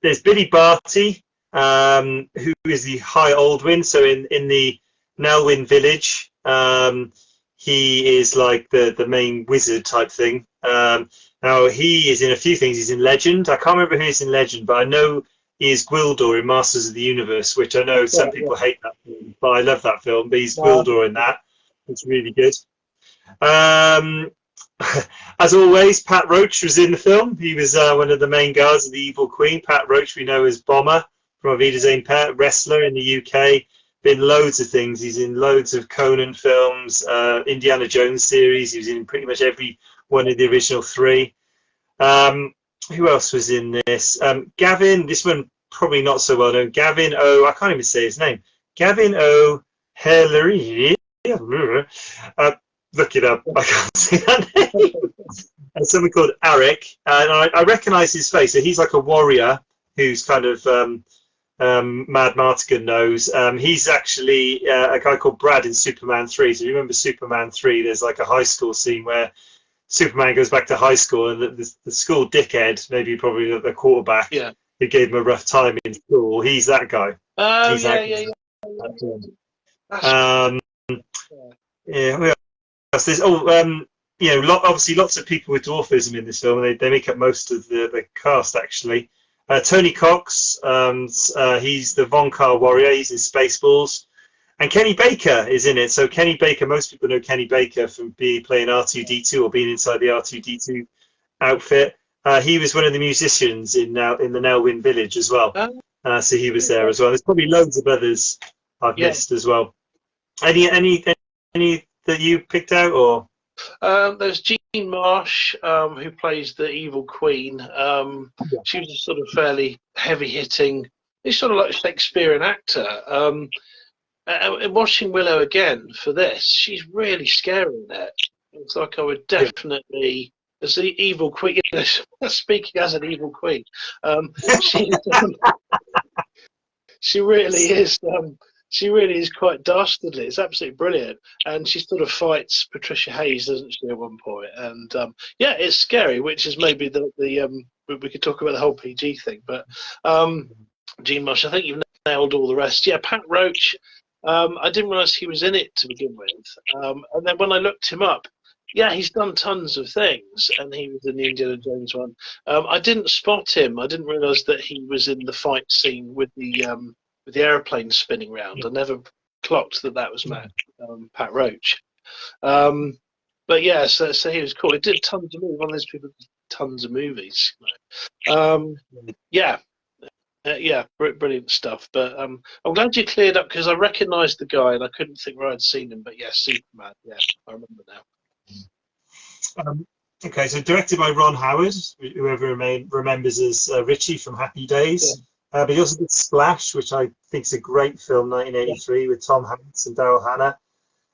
There's Billy Barty, who is the High Aldwin. So in the Nelwyn village, he is like the main wizard type thing. Now he is in a few things. He's in Legend. I can't remember who he's in Legend, but I know he is Gwildor in Masters of the Universe, which I know some people hate that film, but I love that film. But he's Gwildor in that. It's really good. As always, Pat Roach was in the film. He was one of the main guards of the Evil Queen. Pat Roach, we know as Bomber from Avida's Aim Pet, wrestler in the UK. Been loads of things. He's in loads of Conan films, Indiana Jones series. He was in pretty much every one of the original three. Who else was in this? Gavin, this one probably not so well known. Gavin O, I can't even say his name. Gavin O. Hillary. look it up. I can't see that name. And somebody called Arik, and I recognise his face. So he's like a warrior who's kind of Mad Martigan knows. He's actually a guy called Brad in Superman 3. So you remember Superman 3? There's like a high school scene where Superman goes back to high school, and the school dickhead, maybe probably the quarterback, who gave him a rough time in school. He's that guy. Oh, he's yeah. Yeah. There's obviously lots of people with dwarfism in this film. They make up most of the cast actually. Tony Cox, he's the Von Car warrior. He's in Spaceballs, and Kenny Baker is in it. So Kenny Baker, most people know Kenny Baker from playing R2D2 or being inside the R2D2 outfit. He was one of the musicians in the Nelwyn Village as well. So he was there as well. There's probably loads of others I've missed as well. Any that you picked out, or? There's Jean Marsh, who plays the evil queen. She was a sort of fairly heavy-hitting, he's sort of like a Shakespearean actor. And watching Willow again for this, she's really scary in it. It's like I would definitely, as the evil queen, speaking as an evil queen, she really is. She really is quite dastardly. It's absolutely brilliant, and she sort of fights Patricia Hayes, doesn't she, at one point? And it's scary, which is maybe the we could talk about the whole PG thing, but Gene Marsh, I think you've nailed all the rest. Yeah, Pat Roach. I didn't realise he was in it to begin with, and then when I looked him up, he's done tons of things, and he was in the Indiana Jones one. I didn't spot him. I didn't realise that he was in the fight scene with the airplane spinning round. I never clocked that was Pat Roach. But yeah, so he was cool. He did tons of movies. One of those people did tons of movies. Brilliant stuff. But I'm glad you cleared up, because I recognised the guy and I couldn't think where I'd seen him. But yeah, Superman. Yeah, I remember now. Okay, so directed by Ron Howard, whoever remembers as Richie from Happy Days. Yeah. But he also did Splash, which I think is a great film, 1983, with Tom Hanks and Daryl Hannah.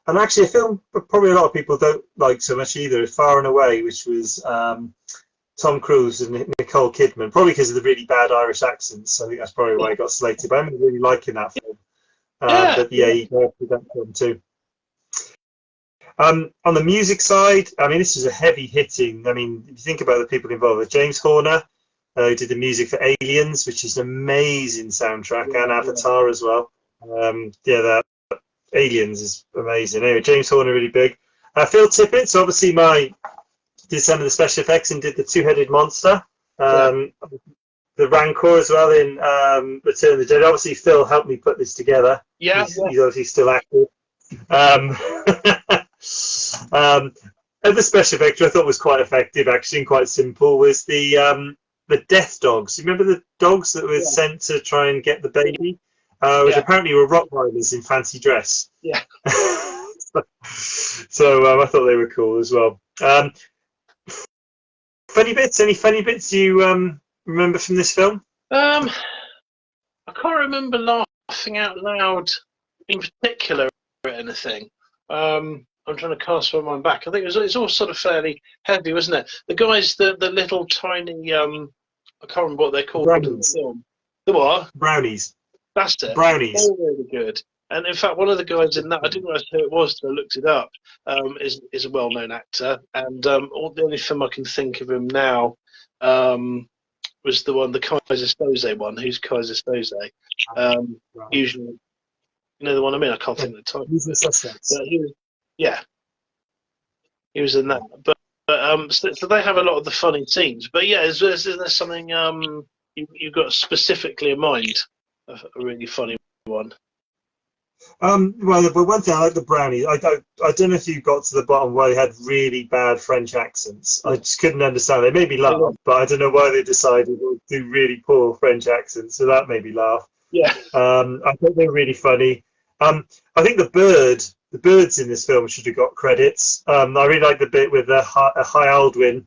And actually a film probably a lot of people don't like so much either, Far and Away, which was Tom Cruise and Nicole Kidman, probably because of the really bad Irish accents. I think that's probably why he got slated. But I remember really liking that film. But yeah, he directed that film too. On the music side, I mean, this is a heavy hitting. I mean, if you think about the people involved, James Horner, who did the music for Aliens, which is an amazing soundtrack, and Avatar as well. That Aliens is amazing. Anyway, James Horner really big. Phil Tippett, so obviously did some of the special effects and did the two-headed monster, the Rancor as well in Return of the Jedi. Obviously, Phil helped me put this together. He's obviously still active. And the special effect, which I thought was quite effective, actually, and quite simple, was the death dogs. You remember the dogs that were sent to try and get the baby? Which apparently were Rottweilers in fancy dress. Yeah. So I thought they were cool as well. Funny bits? Any funny bits you remember from this film? I can't remember laughing out loud in particular or anything. I'm trying to cast my mind back. I think it's all sort of fairly heavy, wasn't it? The guys, the little tiny, I can't remember what they're called in the film. The what? Brownies. That's it. Brownies. They're really good. And in fact, one of the guys in that, I didn't realise who it was till I looked it up, is a well-known actor. And the only film I can think of him now was the Kaiser Soze one. Who's Kaiser Soze? Usually, you know the one I mean? I can't think of the title. He's the suspect. He was in that. But so they have a lot of the funny scenes. But yeah, is there something you've got specifically in mind? A really funny one. Well, but one thing I like the brownies. I don't know if you got to the bottom where they had really bad French accents. I just couldn't understand. They made me laugh, but I don't know why they decided to do really poor French accents. So that made me laugh. Yeah. I thought they were really funny. I think the birds in this film should have got credits. I really like the bit with High Aldwin.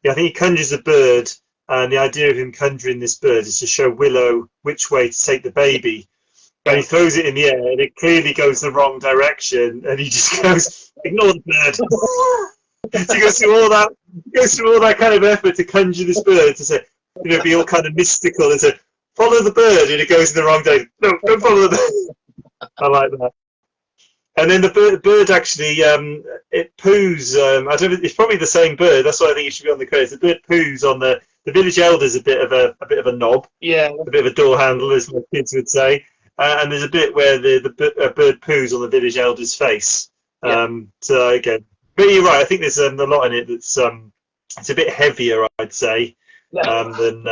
Yeah, I think he conjures a bird, and the idea of him conjuring this bird is to show Willow which way to take the baby. And he throws it in the air, and it clearly goes the wrong direction, and he just goes, "Ignore the bird." So he goes through all that kind of effort to conjure this bird to say, be all kind of mystical and say, "Follow the bird," and it goes in the wrong direction. No, don't follow the bird. I like that. And then the bird actually, it poos. I don't know, it's probably the same bird. That's why I think it should be on the credits. The bird poos on the village elder's a bit of a knob. Yeah. A bit of a door handle, as my kids would say. And there's a bit where the bird poos on the village elder's face. So again, but you're right. I think there's a lot in it that's it's a bit heavier, I'd say, than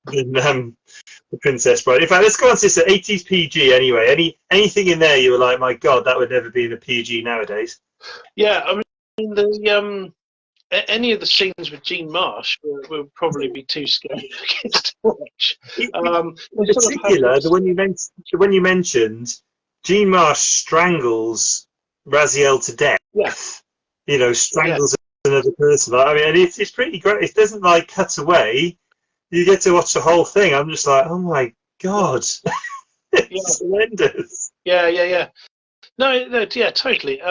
the Princess Bride. In fact, let's go on to this 80s PG anyway. Anything in there you were like, my God, that would never be in a PG nowadays? Yeah, I mean any of the scenes with Jean Marsh would probably be too scary for kids to watch. In particular, the one you mentioned, Jean Marsh strangles Raziel to death. Yeah. Strangles another person. I mean, and it's pretty great. It doesn't cut away. You get to watch the whole thing. I'm just like, oh my God, it's horrendous. Yeah. No, yeah, totally.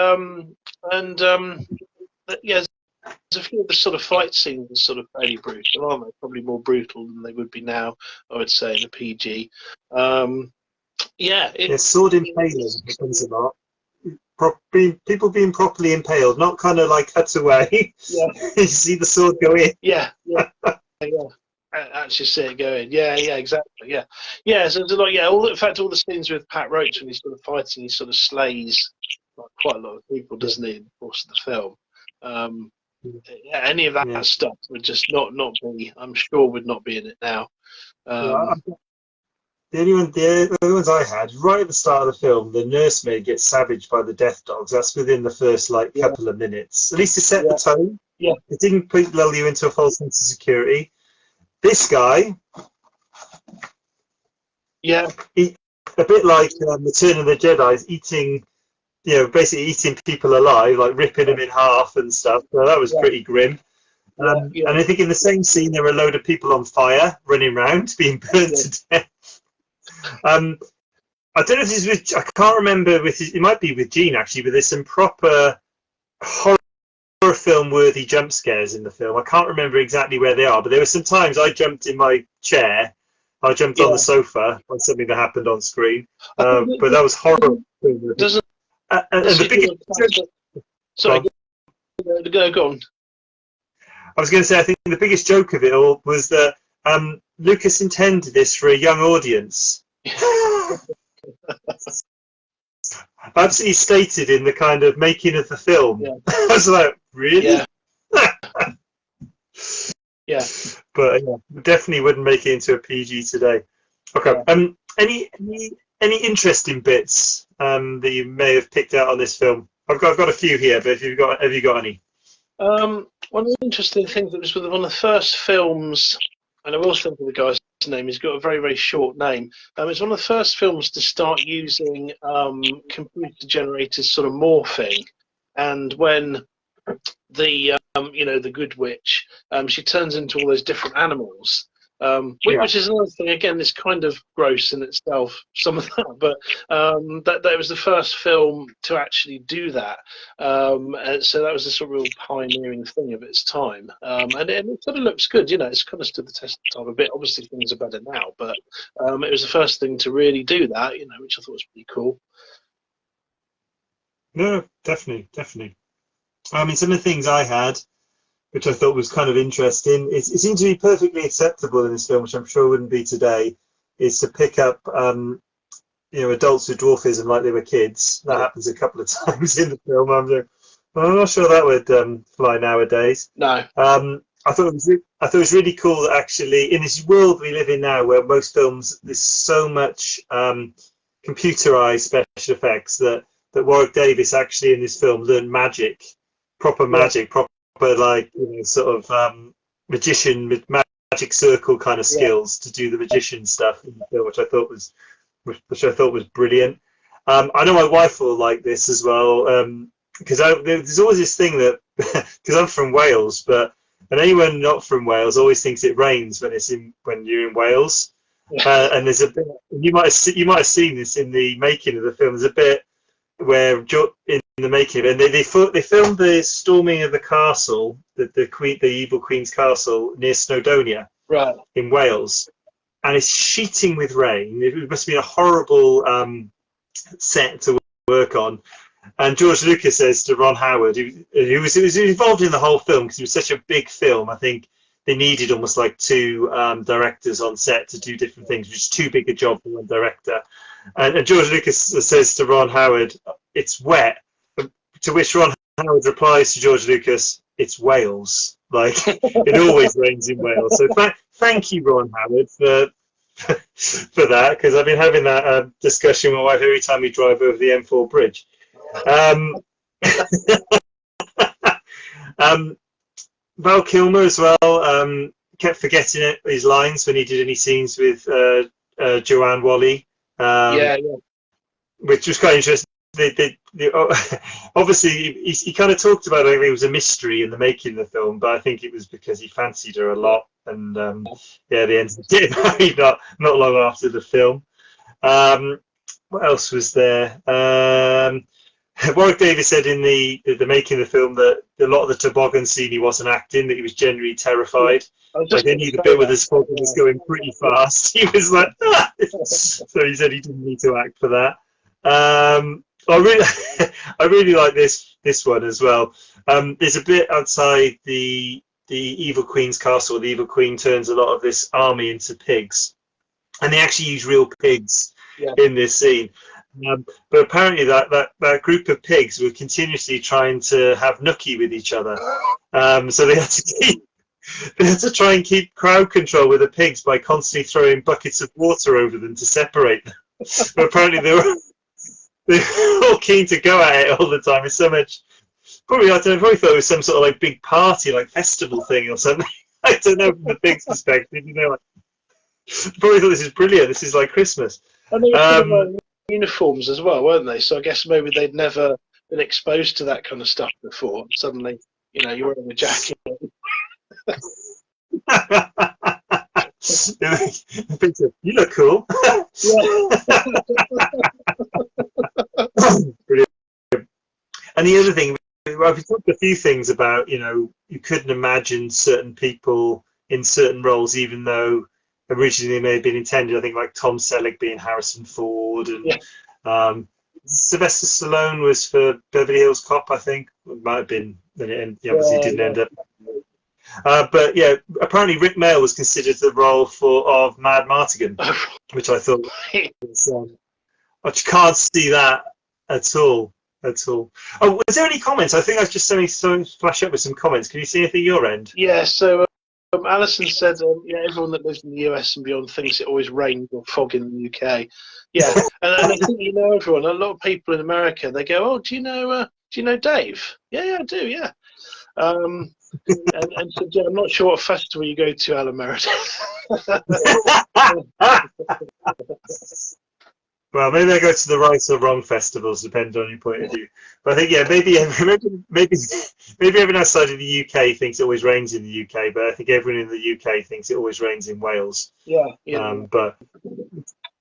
There's a few of the sort of fight scenes are sort of fairly brutal, aren't they? Probably more brutal than they would be now, I would say, in a PG. Sword impaling happens a lot. People being properly impaled, not kind of cut away. Yeah. You see the sword go in. Yeah. Actually see it going. Yeah, exactly. Yeah. So it's in fact, all the scenes with Pat Roach when he's sort of fighting, he sort of slays quite a lot of people, doesn't he, in the course of the film? Any of that stuff would just not be. I'm sure would not be in it now. The only ones I had right at the start of the film, the nursemaid gets savaged by the death dogs. That's within the first couple of minutes. At least to set the tone. Yeah. It didn't lull you into a false sense of security. This guy, a bit like Return of the Jedi, is eating, basically eating people alive, ripping them in half and stuff. So that was pretty grim. And I think in the same scene there were a load of people on fire running around, being burnt to death. I don't know if this is I can't remember it might be with Gene actually, but there's some proper horror film worthy jump scares in the film. I can't remember exactly where they are, but there were some times I jumped in my chair, I jumped on the sofa on something that happened on screen, but that was horror. Sorry, go on. I was going to say, I think the biggest joke of it all was that Lucas intended this for a young audience. Absolutely stated in the kind of making of the film. I was like, really? Yeah. But definitely wouldn't make it into a PG today. Okay. Any interesting bits that you may have picked out on this film? I've got a few here, but have you got any? One of the interesting things that was one of the first films, and I will think of the guy's name. He's got a very, very short name. It's one of the first films to start using computer-generated sort of morphing, and when the good witch, she turns into all those different animals. Which is another thing. Again, it's kind of gross in itself, some of that, but that was the first film to actually do that. So that was a sort of real pioneering thing of its time, and it sort of looks good. It's kind of stood the test of time a bit. Obviously, things are better now, but it was the first thing to really do that. Which I thought was pretty cool. No, definitely. I mean, some of the things I had, which I thought was kind of interesting, it seemed to be perfectly acceptable in this film, which I'm sure wouldn't be today, is to pick up, adults with dwarfism like they were kids. That happens a couple of times in the film. I'm not sure that would fly nowadays. No. I thought it was really cool that actually, in this world we live in now, where most films there's so much computerized special effects, that Warwick Davis actually in this film learned magic, proper magic, proper sort of magician with magic circle kind of skills to do the magician stuff in the film, which I thought was brilliant. I know my wife will like this as well, because there's always this thing that because I'm from Wales, and anyone not from Wales always thinks it rains when you're in Wales. And there's a bit, you might have seen this in the making of the film. There's a bit where in the making, and they filmed the storming of the castle, the evil queen's castle near Snowdonia, right, in Wales, and it's sheeting with rain. It must have been a horrible set to work on. And George Lucas says to Ron Howard, who was involved in the whole film because it was such a big film. I think they needed almost like two directors on set to do different things, which is too big a job for one director. And George Lucas says to Ron Howard, "It's wet." To which Ron Howard replies to George Lucas, "It's Wales. Like it always rains in Wales." So thank you, Ron Howard, for that, because I've been having that discussion with my wife every time we drive over the M4 bridge. Val Kilmer as well kept forgetting his lines when he did any scenes with Joanne Whalley, which was quite interesting. Obviously, he kind of talked about it was a mystery in the making of the film, but I think it was because he fancied her a lot, and they ended up getting married not long after the film. What else was there? Warwick Davis said in the making of the film that a lot of the toboggan scene he wasn't acting, that he was genuinely terrified. Like they knew the bit where the toboggan was going pretty fast. He was like, ah! So he said he didn't need to act for that. I really like this one as well. There's a bit outside the evil queen's castle. The evil queen turns a lot of this army into pigs, and they actually use real pigs in this scene. But apparently that group of pigs were continuously trying to have nookie with each other. So they had to try and keep crowd control with the pigs by constantly throwing buckets of water over them to separate them. But apparently they were all keen to go at it all the time. It's so much. Probably thought it was some sort of like big party, like festival thing or something. I don't know from the pigs' perspective. Like, probably thought this is brilliant. This is like Christmas. And they were wearing uniforms as well, weren't they? So I guess maybe they'd never been exposed to that kind of stuff before. Suddenly, you're wearing a jacket. You look cool. Brilliant. And the other thing, I've talked a few things about, you couldn't imagine certain people in certain roles, even though originally they may have been intended. I think like Tom Selleck being Harrison Ford, and Sylvester Stallone was for Beverly Hills Cop, I think. It might have been, and obviously didn't end up. But yeah, apparently Rick Mail was considered the role of Mad Martigan, which I thought was, I just can't see that at all. Oh, was there any comments? I think I just saw flash up with some comments. Can you see anything at your end? Yeah, so Alison said, everyone that lives in the US and beyond thinks it always rains or fog in the UK. Yeah, and I think everyone. A lot of people in America, they go, "Oh, do you know Dave?" Yeah, I do. Yeah. And so, yeah, I'm not sure what festival you go to, Alan Merritt. Well, maybe I go to the right or wrong festivals, depending on your point of view. But I think, maybe everyone outside of the UK thinks it always rains in the UK, but I think everyone in the UK thinks it always rains in Wales. Yeah. But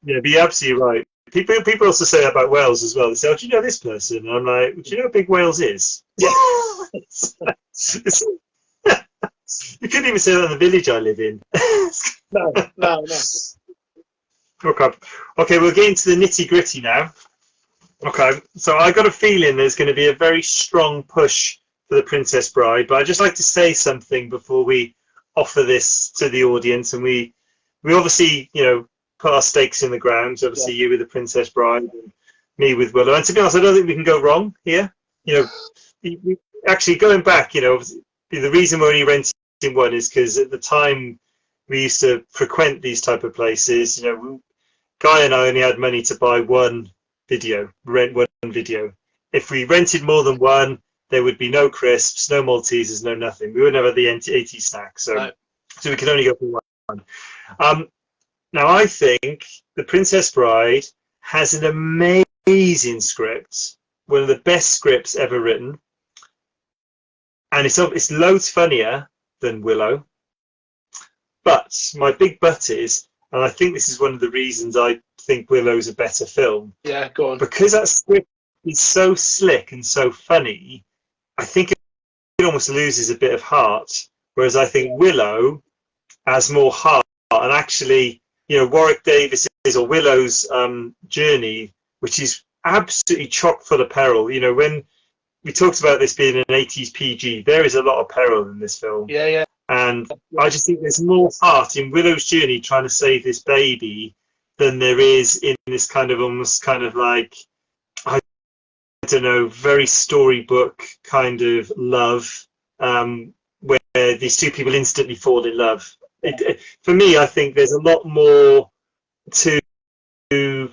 be absolutely right. People also say that about Wales as well. They say, "Oh, do you know this person?" And I'm like, "Do you know how big Wales is?" Yeah. You couldn't even say that in the village I live in. No. Okay, we'll get into the nitty gritty now. Okay, so I got a feeling there's going to be a very strong push for The Princess Bride, but I'd just like to say something before we offer this to the audience. And we obviously, put our stakes in the ground. Obviously, you with The Princess Bride and me with Willow. And to be honest, I don't think we can go wrong here. Actually, going back, the reason we're only renting one is because at the time we used to frequent these type of places. Guy and I only had money to buy rent one video. If we rented more than one, there would be no crisps, no Maltesers, no nothing. We wouldn't have the 80 snack, so we could only go for one. Now, I think The Princess Bride has an amazing script, one of the best scripts ever written, and it's loads funnier than Willow. But my big but is, and I think this is one of the reasons I think Willow's a better film. Yeah, go on. Because that script is so slick and so funny, I think it almost loses a bit of heart. Whereas I think Willow has more heart, and actually, Warwick Davis or Willow's journey, which is absolutely chock full of peril. When we talked about this being an 80s PG, there is a lot of peril in this film. Yeah, yeah. And I just think there's more heart in Willow's journey trying to save this baby than there is in this kind of almost kind of like, I don't know, very storybook kind of love, where these two people instantly fall in love. For me, I think there's a lot more to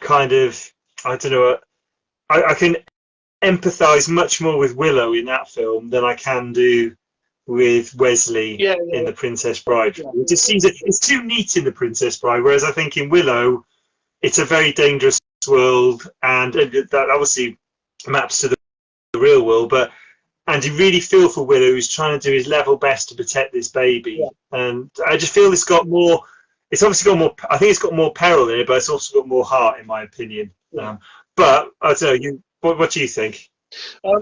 kind of, I don't know, I can empathise much more with Willow in that film than I can do with Wesley in The Princess Bride. Yeah. It just seems it's too neat in The Princess Bride, whereas I think in Willow, it's a very dangerous world, and that obviously maps to the real world, and you really feel for Willow, who's trying to do his level best to protect this baby. Yeah. And I just feel it's obviously got more, I think it's got more peril in it, but it's also got more heart, in my opinion. Yeah. But I don't know, what do you think? I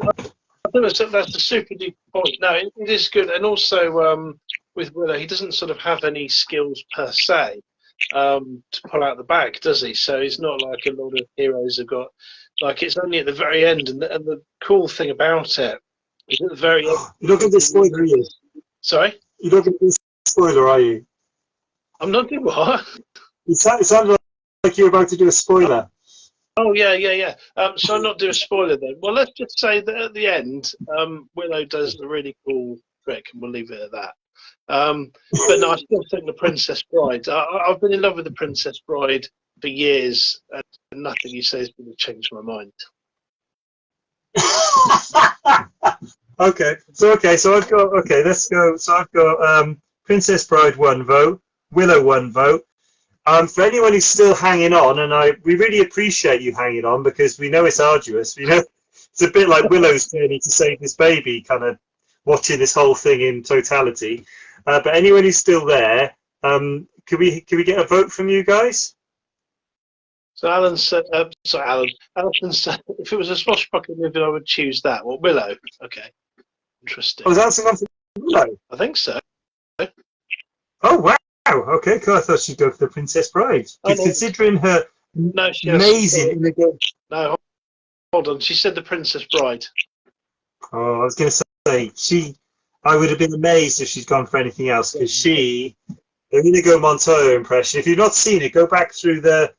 think that's a super deep point. No, it is good. And also with Willow, he doesn't sort of have any skills per se to pull out the bag, does he? So he's not like a lot of heroes have got, like it's only at the very end. And the cool thing about it is at the very end. You're not going to do a spoiler, are you? Sorry? You're not going to do a spoiler, are you? I'm not doing what? It sounded like you're about to do a spoiler. Oh, yeah. So I'm not doing a spoiler then. Well, let's just say that at the end, Willow does a really cool trick, and we'll leave it at that. But no, I still think The Princess Bride. I've been in love with The Princess Bride for years, and nothing you say is going to change my mind. Let's go. So I've got Princess Bride 1 vote, Willow 1 vote. For anyone who's still hanging on, and we really appreciate you hanging on, because we know it's arduous. It's a bit like Willow's journey to save this baby, kind of watching this whole thing in totality. But anyone who's still there, can we get a vote from you guys? So Alan said, Alison said, if it was a Swashbuckler movie, I would choose that. Well, Willow. Okay, interesting. Oh, is that someone from Willow? I think so. Oh wow. Okay, cool. I thought she'd go for The Princess Bride. Considering her amazing. No, hold on. She said The Princess Bride. Oh, I was going to say I would have been amazed if she's gone for anything else, because the Inigo Montoya impression. If you've not seen it, go back through the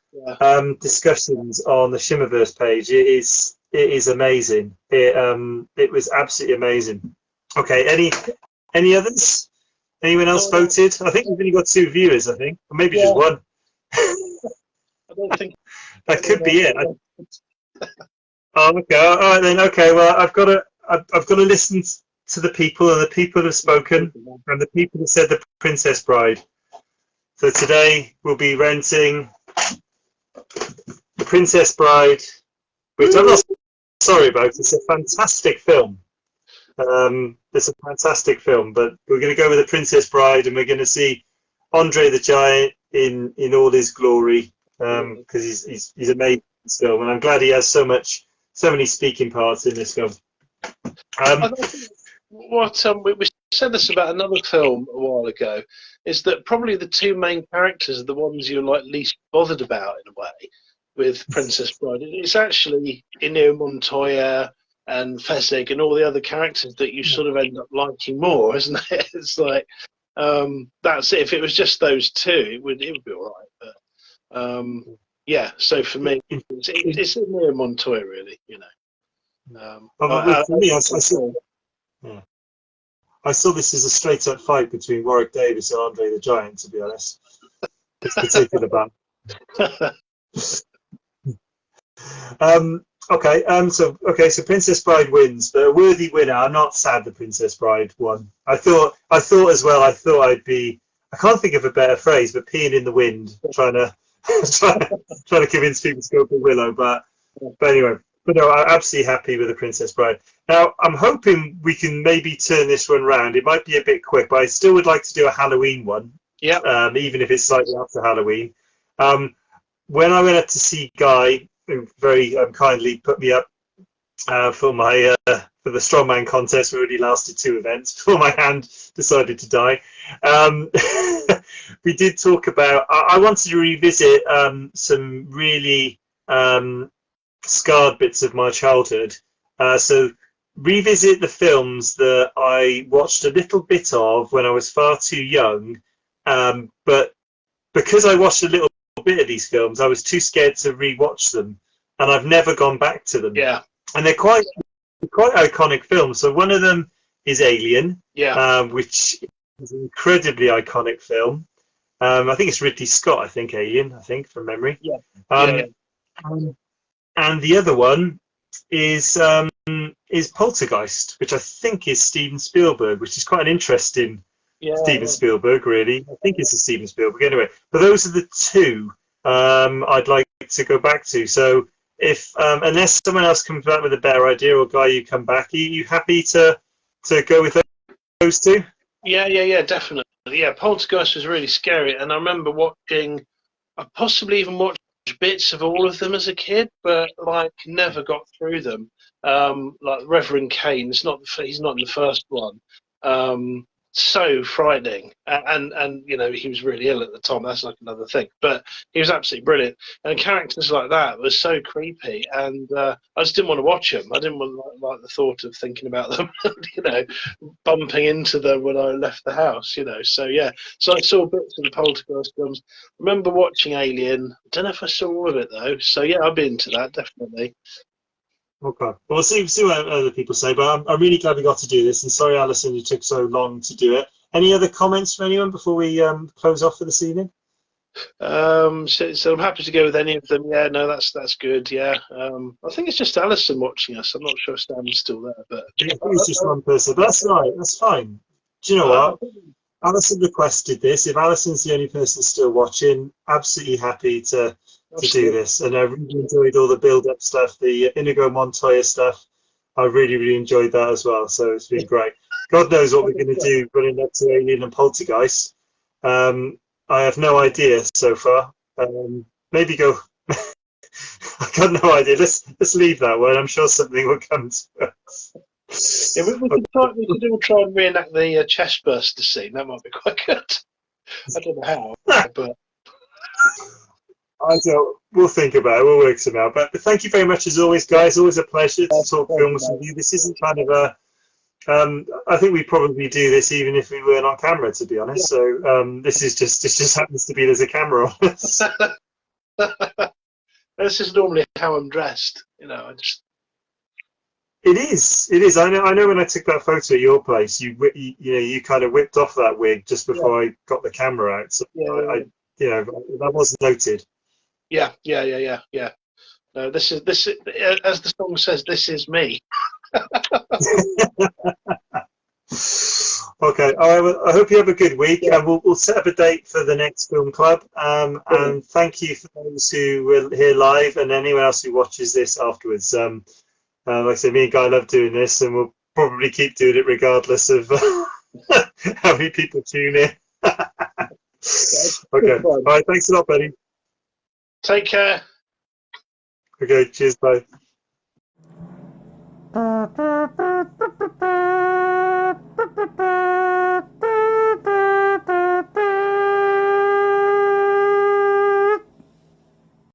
discussions on the Shimmerverse page. It is amazing. It was absolutely amazing. Okay, any others? Anyone else voted? I think we've only got 2 viewers, I think. Or maybe just one. I don't think that could be it. Oh, okay. All right then. Okay. Well, I've got to listen to the people, and the people have spoken, and the people have said The Princess Bride. So today we'll be renting The Princess Bride, which I'm not sorry about. It's a fantastic film. It's a fantastic film, but we're going to go with The Princess Bride, and we're going to see Andre the Giant in all his glory, because he's amazing in this film, and I'm glad he has so many speaking parts in this film. We said this about another film a while ago, is that probably the 2 main characters are the ones you're like least bothered about in a way with Princess Bride. It's actually Inigo Montoya and Fezzik and all the other characters that you sort of end up liking more, isn't it? It's like that's it. If it was just those 2, it would be all right. But so for me, it's Inigo Montoya, really. For me, I saw this as a straight-up fight between Warwick Davis and Andre the Giant. To be honest, this particular band. So Princess Bride wins, but a worthy winner. I'm not sad the Princess Bride won. I thought as well. I thought I'd be. I can't think of a better phrase, but peeing in the wind, trying to convince people to go for Willow. But anyway, no, I'm absolutely happy with the Princess Bride. Now I'm hoping we can maybe turn this one round. It might be a bit quick, but I still would like to do a Halloween one. Yeah. Even if it's slightly after Halloween. When I went up to see Guy, who very kindly put me up for my for the strongman contest, we already lasted 2 events before my hand decided to die. We did talk about. I wanted to revisit some really scarred bits of my childhood. So revisit the films that I watched a little bit of when I was far too young, but because I watched a little bit of these films, I was too scared to re-watch them, and I've never gone back to them. Yeah. And they're quite iconic films. So one of them is Alien, which is an incredibly iconic film. I think it's Ridley Scott. I think Alien. I think from memory. Yeah. And the other one is Poltergeist, which I think is Steven Spielberg, which is quite an interesting Steven Spielberg, really. I think it's a Steven Spielberg. Anyway, but those are the 2 I'd like to go back to. So if unless someone else comes back with a better idea, or Guy, you come back, are you happy to go with those 2? Yeah, definitely. Yeah, Poltergeist was really scary, and I remember watching. I possibly even watched bits of all of them as a kid, but like never got through them. Like Reverend Kane, he's not in the first one. So frightening, and you know, he was really ill at the time. That's like another thing, but he was absolutely brilliant. And characters like that were so creepy, and I just didn't want to watch them. I didn't want like the thought of thinking about them, you know, bumping into them when I left the house, you know. So yeah, so I saw bits of the Poltergeist films. Remember watching Alien. I don't know if I saw all of it though. So yeah, I'd be into that definitely. Okay. Well, we'll see what other people say, but I'm really glad we got to do this. And sorry, Alison, you took so long to do it. Any other comments from anyone before we close off for this evening? So I'm happy to go with any of them. Yeah, no, that's good. Yeah, I think it's just Alison watching us. I'm not sure if Stan's still there, but I think it's just one person. But that's right. That's fine. Do you know what? Alison requested this. If Alison's the only person still watching, absolutely happy to do this. And I really enjoyed all the build-up stuff, the Inigo Montoya stuff. I really enjoyed that as well. So it's been great. God knows what we're going to do running up to Alien and Poltergeist. I have no idea so far. Maybe go. I got no idea. Let's leave that one. I'm sure something will come to us. Yeah, we could all try and reenact the chest burster scene. That might be quite good. I don't know how, but we'll think about it. We'll work some out. But thank you very much as always, guys. Always a pleasure to talk films with you. This isn't kind of a. I think we probably do this even if we weren't on camera, to be honest. So this just happens to be there's a camera on us. This is normally how I'm dressed. You know, It is. I know. When I took that photo at your place, you kind of whipped off that wig just before I got the camera out. So that was noted. Yeah. No, this is as the song says. This is me. Okay. All right. Well, I hope you have a good week, and we'll set up a date for the next film club. And thank you for those who were here live, and anyone else who watches this afterwards. Like I said, me and Guy love doing this, and we'll probably keep doing it regardless of how many people tune in. Okay. All right. Thanks a lot, buddy. Take care. Okay. Cheers. Bye.